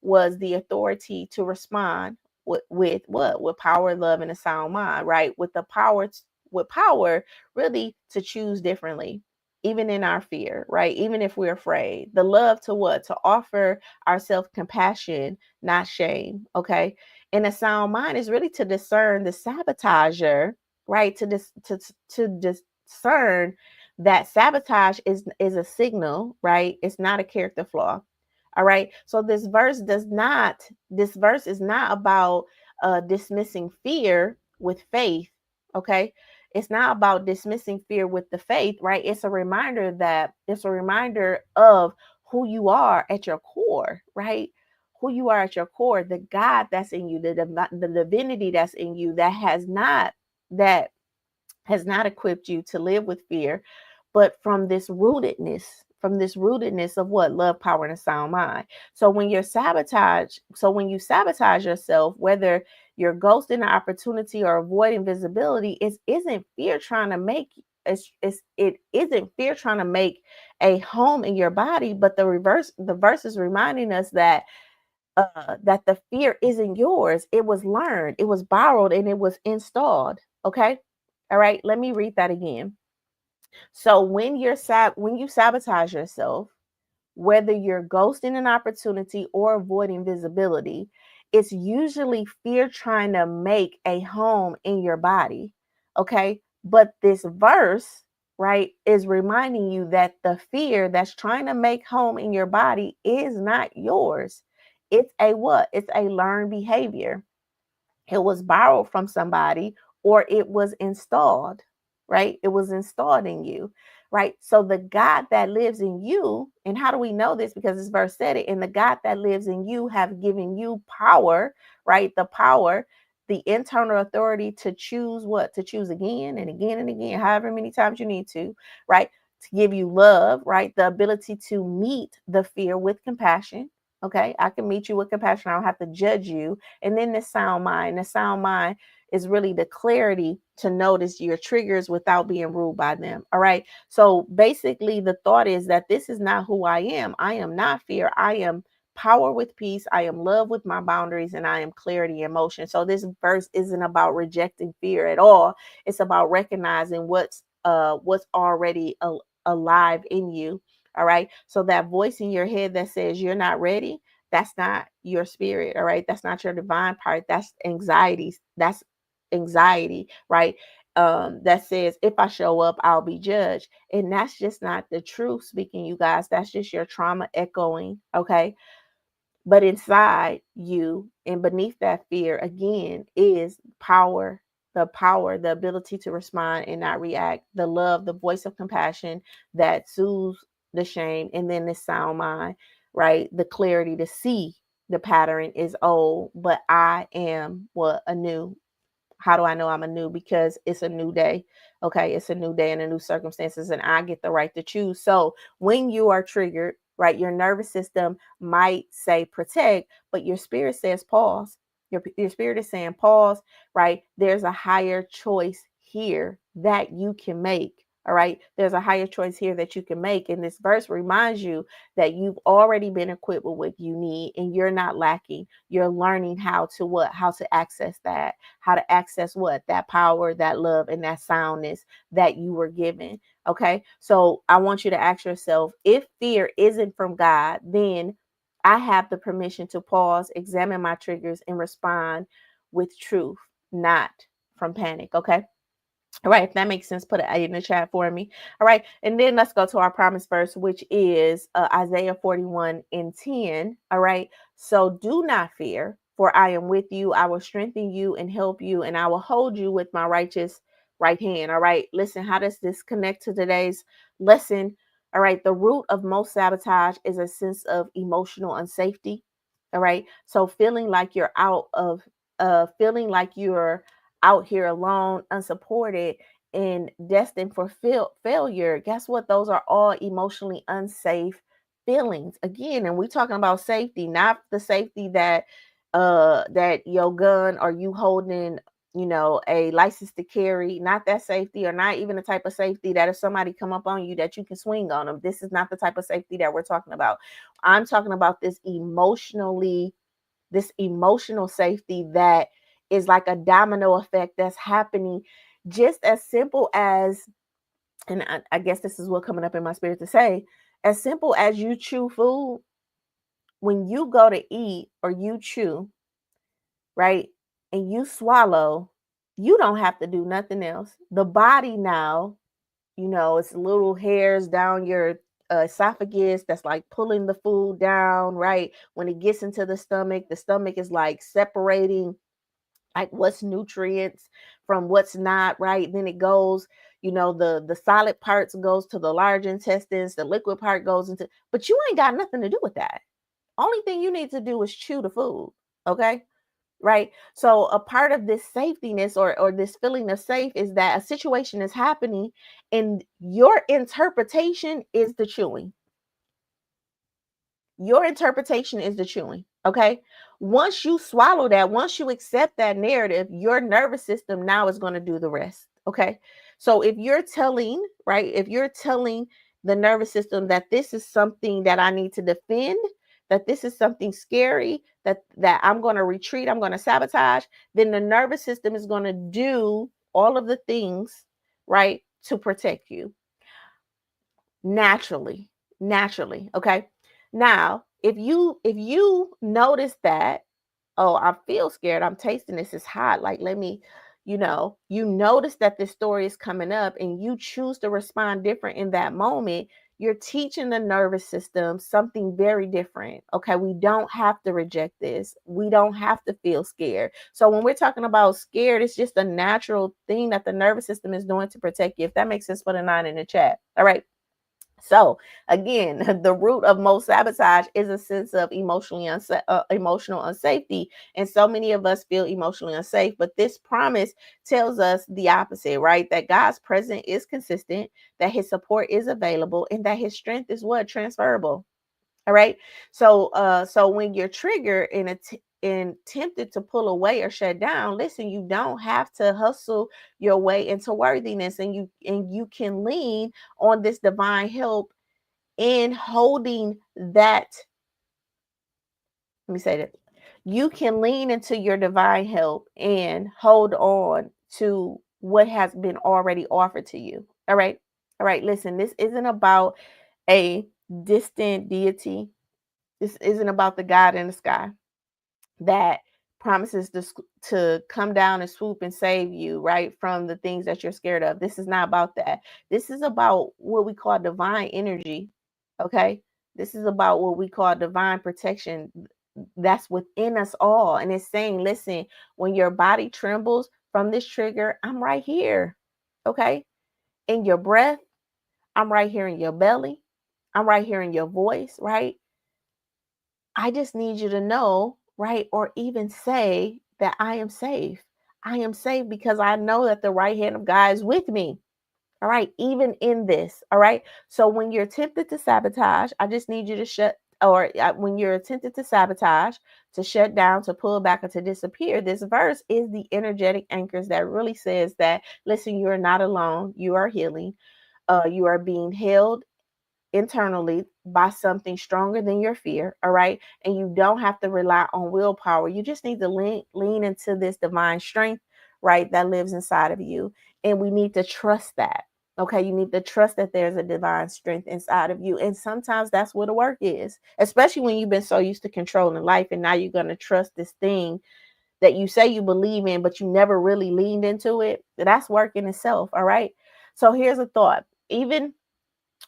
was the authority to respond with what? With power, love, and a sound mind, right? With power, really to choose differently, even in our fear, right? Even if we're afraid. The love to what? To offer ourselves compassion, not shame. Okay. And a sound mind is really to discern the sabotager, right? To discern that sabotage is a signal, right? It's not a character flaw. All right. So this verse is not about dismissing fear with faith. Okay. It's not about dismissing fear with the faith, right? It's a reminder of who you are at your core, right? Who you are at your core, the God that's in you, the divinity that's in you that has not equipped you to live with fear, but from this rootedness of what? Love, power, and a sound mind. So when you sabotage yourself, whether you're ghosting an opportunity or avoiding visibility, it isn't fear trying to make it isn't fear trying to make a home in your body, but the verse is reminding us that the fear isn't yours. It was learned, it was borrowed, and it was installed. Okay. All right. Let me read that again. So when you sabotage yourself, whether you're ghosting an opportunity or avoiding visibility, it's usually fear trying to make a home in your body. Okay. But this verse, right, is reminding you that the fear that's trying to make home in your body is not yours. It's a what? It's a learned behavior. It was borrowed from somebody or it was installed, right? It was installed in you, right? So the God that lives in you, and how do we know this? Because this verse said it, and the God that lives in you have given you power, right? The power, the internal authority to choose what? To choose again and again and again, however many times you need to, right? To give you love, right? The ability to meet the fear with compassion. Okay, I can meet you with compassion. I don't have to judge you. And then the sound mind is really the clarity to notice your triggers without being ruled by them. All right. So basically, the thought is that this is not who I am. I am not fear. I am power with peace. I am love with my boundaries, and I am clarity in motion. So this verse isn't about rejecting fear at all. It's about recognizing what's already alive in you. All right. So that voice in your head that says you're not ready, that's not your spirit. All right. That's not your divine part. That's anxiety. That's anxiety, right? That says if I show up, I'll be judged. And that's just not the truth speaking, you guys. That's just your trauma echoing. Okay. But inside you and beneath that fear, again, is power, the ability to respond and not react, the love, the voice of compassion that soothes the shame, and then the sound mind, right? The clarity to see the pattern is old, but I am what? A new. How do I know I'm a new? Because it's a new day. Okay. It's a new day and a new circumstances, and I get the right to choose. So when you are triggered, right, your nervous system might say protect, but your spirit says pause. Your spirit is saying pause, right? There's a higher choice here that you can make. All right. There's a higher choice here that you can make. And this verse reminds you that you've already been equipped with what you need and you're not lacking. You're learning how to what? How to access that, how to access what? That power, that love, and that soundness that you were given. Okay. So I want you to ask yourself, if fear isn't from God, then I have the permission to pause, examine my triggers, and respond with truth, not from panic. Okay. All right, if that makes sense, put it in the chat for me. All right, and then let's go to our promise verse, which is Isaiah 41 and 10. All right, so do not fear, for I am with you. I will strengthen you and help you, and I will hold you with my righteous right hand. All right, listen, how does this connect to today's lesson? All right, the root of most sabotage is a sense of emotional unsafety. All right, so feeling like you're out here alone, unsupported, and destined for failure. Guess what? Those are all emotionally unsafe feelings. Again, and we're talking about safety, not the safety that your gun or you holding, a license to carry, not that safety, or not even the type of safety that if somebody come up on you that you can swing on them. This is not the type of safety that we're talking about. I'm talking about this emotional safety that is like a domino effect that's happening, just as simple as, and I guess this is what coming up in my spirit to say, as simple as you chew food. When you go to eat or you chew, right, and you swallow, you don't have to do nothing else. The body now, it's little hairs down your esophagus that's like pulling the food down, right? When it gets into the stomach is like separating like what's nutrients from what's not, right? Then it goes, the solid parts goes to the large intestines, the liquid part goes into, but you ain't got nothing to do with that. Only thing you need to do is chew the food. Okay. Right. So a part of this safetyness, or this feeling of safe, is that a situation is happening and your interpretation is the chewing. Your interpretation is the chewing. Okay. Once you swallow that, once you accept that narrative, your nervous system now is going to do the rest. Okay. So if you're telling, right, if you're telling the nervous system that this is something that I need to defend, that this is something scary, that I'm going to retreat, I'm going to sabotage, then the nervous system is going to do all of the things, right, to protect you naturally. Naturally. Okay. Now, if you notice that, oh, I feel scared, I'm tasting this, is hot, like, let me, you notice that this story is coming up and you choose to respond different in that moment, you're teaching the nervous system something very different. Okay, we don't have to reject this, we don't have to feel scared. So when we're talking about scared, it's just a natural thing that the nervous system is doing to protect you. If that makes sense, put a 9 in the chat. All right. So again, the root of most sabotage is a sense of emotional unsafety, and so many of us feel emotionally unsafe. But this promise tells us the opposite, right? That God's presence is consistent, that His support is available, and that His strength is what, transferable. All right. So when you're triggered and tempted to pull away or shut down, listen, you don't have to hustle your way into worthiness, and you can lean on this divine help in holding that. Let me say that. You can lean into your divine help and hold on to what has been already offered to you. All right. All right. Listen, this isn't about a distant deity. This isn't about the God in the sky that promises to come down and swoop and save you, right, from the things that you're scared of. This is not about that. This is about what we call divine energy. Okay. This is about what we call divine protection that's within us all. And it's saying, listen, when your body trembles from this trigger, I'm right here. Okay. In your breath, I'm right here in your belly. I'm right here in your voice, right? I just need you to know, right? Or even say that I am safe. I am safe because I know that the right hand of God is with me. All right. Even in this. All right. So when you're tempted to sabotage, I just need you to when you're tempted to sabotage, to shut down, to pull back, or to disappear, this verse is the energetic anchors that really says that, listen, you are not alone. You are healing. You are being held internally by something stronger than your fear. All right. And you don't have to rely on willpower. You just need to lean into this divine strength, right, that lives inside of you. And we need to trust that. Okay. You need to trust that there's a divine strength inside of you. And sometimes that's where the work is, especially when you've been so used to controlling life. And now you're going to trust this thing that you say you believe in, but you never really leaned into it. That's work in itself. All right. So here's a thought. Even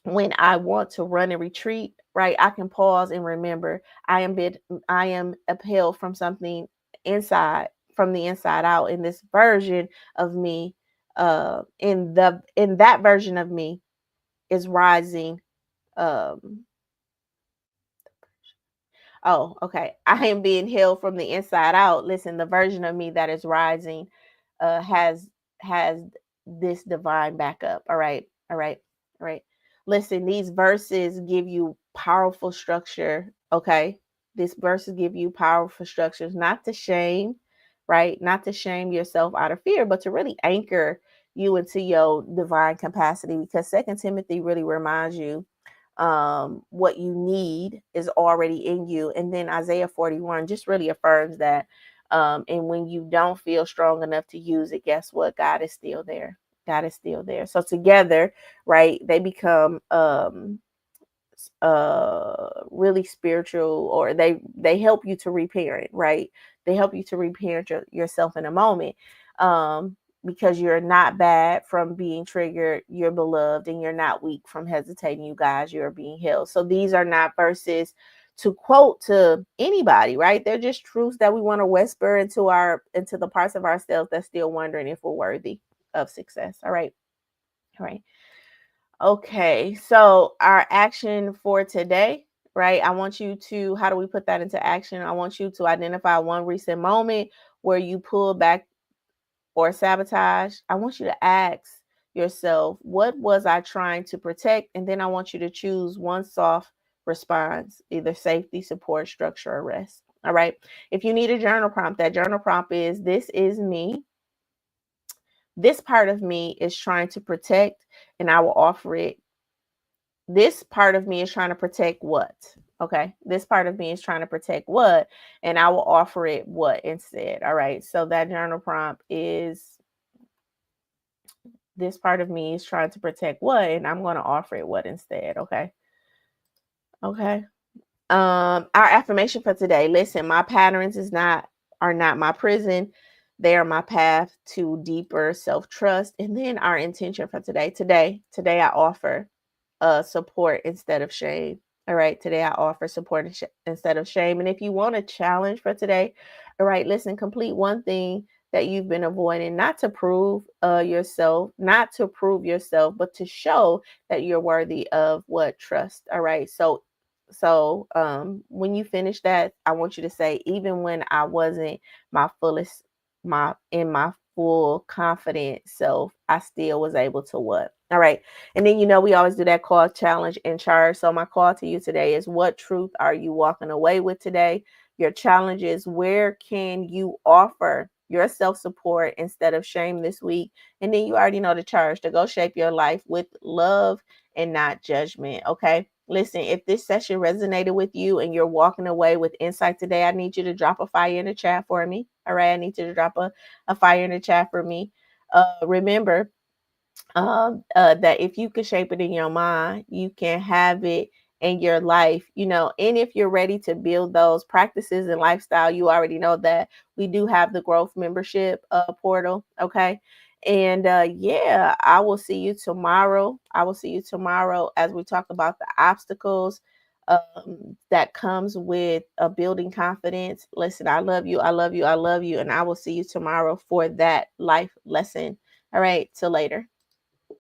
when I want to run and retreat, right, I can pause and remember I am upheld from something inside, from the inside out. In this version of me, in that version of me is rising. Um, Oh, okay. I am being healed from the inside out. Listen, the version of me that is rising has this divine backup. All right. All right. All right. Listen, these verses give you powerful structure. Okay. These verses give you powerful structures, not to shame, right? Not to shame yourself out of fear, but to really anchor you into your divine capacity, because Second Timothy really reminds you what you need is already in you. And then Isaiah 41 just really affirms that. And when you don't feel strong enough to use it, guess what? God is still there. God is still there. So together, right, they become really spiritual, or they help you to reparent, right? They help you to reparent yourself in a moment. Because you're not bad from being triggered, you're beloved, and you're not weak from hesitating. You guys, you're being healed. So these are not verses to quote to anybody, right? They're just truths that we want to whisper into the parts of ourselves that's still wondering if we're worthy of success. All right. All right. Okay. So our action for today, right? I want you to, how do we put that into action? I want you to identify one recent moment where you pull back or sabotage. I want you to ask yourself, what was I trying to protect? And then I want you to choose one soft response, either safety, support, structure, or rest. All right. If you need a journal prompt, that journal prompt is, this is me. This part of me is trying to protect, and I will offer it. This part of me is trying to protect what? Okay. This part of me is trying to protect what? And I will offer it what instead. All right. So that journal prompt is, this part of me is trying to protect what, and I'm going to offer it what instead. Okay. Okay. Our affirmation for today. Listen, my patterns are not my prison. They are my path to deeper self-trust. And then our intention for today. Today I offer support instead of shame. All right. Today I offer support instead of shame. And if you want a challenge for today, all right, listen, complete one thing that you've been avoiding, not to prove yourself, not to prove yourself, but to show that you're worthy of what? Trust. All right. So when you finish that, I want you to say, even when I wasn't my fullest, my full confident self, I still was able to what? All right. And then, we always do that call, challenge, and charge. So my call to you today is, what truth are you walking away with today? Your challenge is, where can you offer your self-support instead of shame this week? And then you already know the charge, to go shape your life with love and not judgment. Okay. Listen, if this session resonated with you and you're walking away with insight today, I need you to drop a fire in the chat for me. All right. I need you to drop a fire in the chat for me. Remember, that if you can shape it in your mind, you can have it in your life, and if you're ready to build those practices and lifestyle, you already know that we do have the growth membership portal. Okay. And yeah, I will see you tomorrow. I will see you tomorrow as we talk about the obstacles that comes with building confidence. Listen, I love you. I love you. I love you. And I will see you tomorrow for that life lesson. All right. Till later.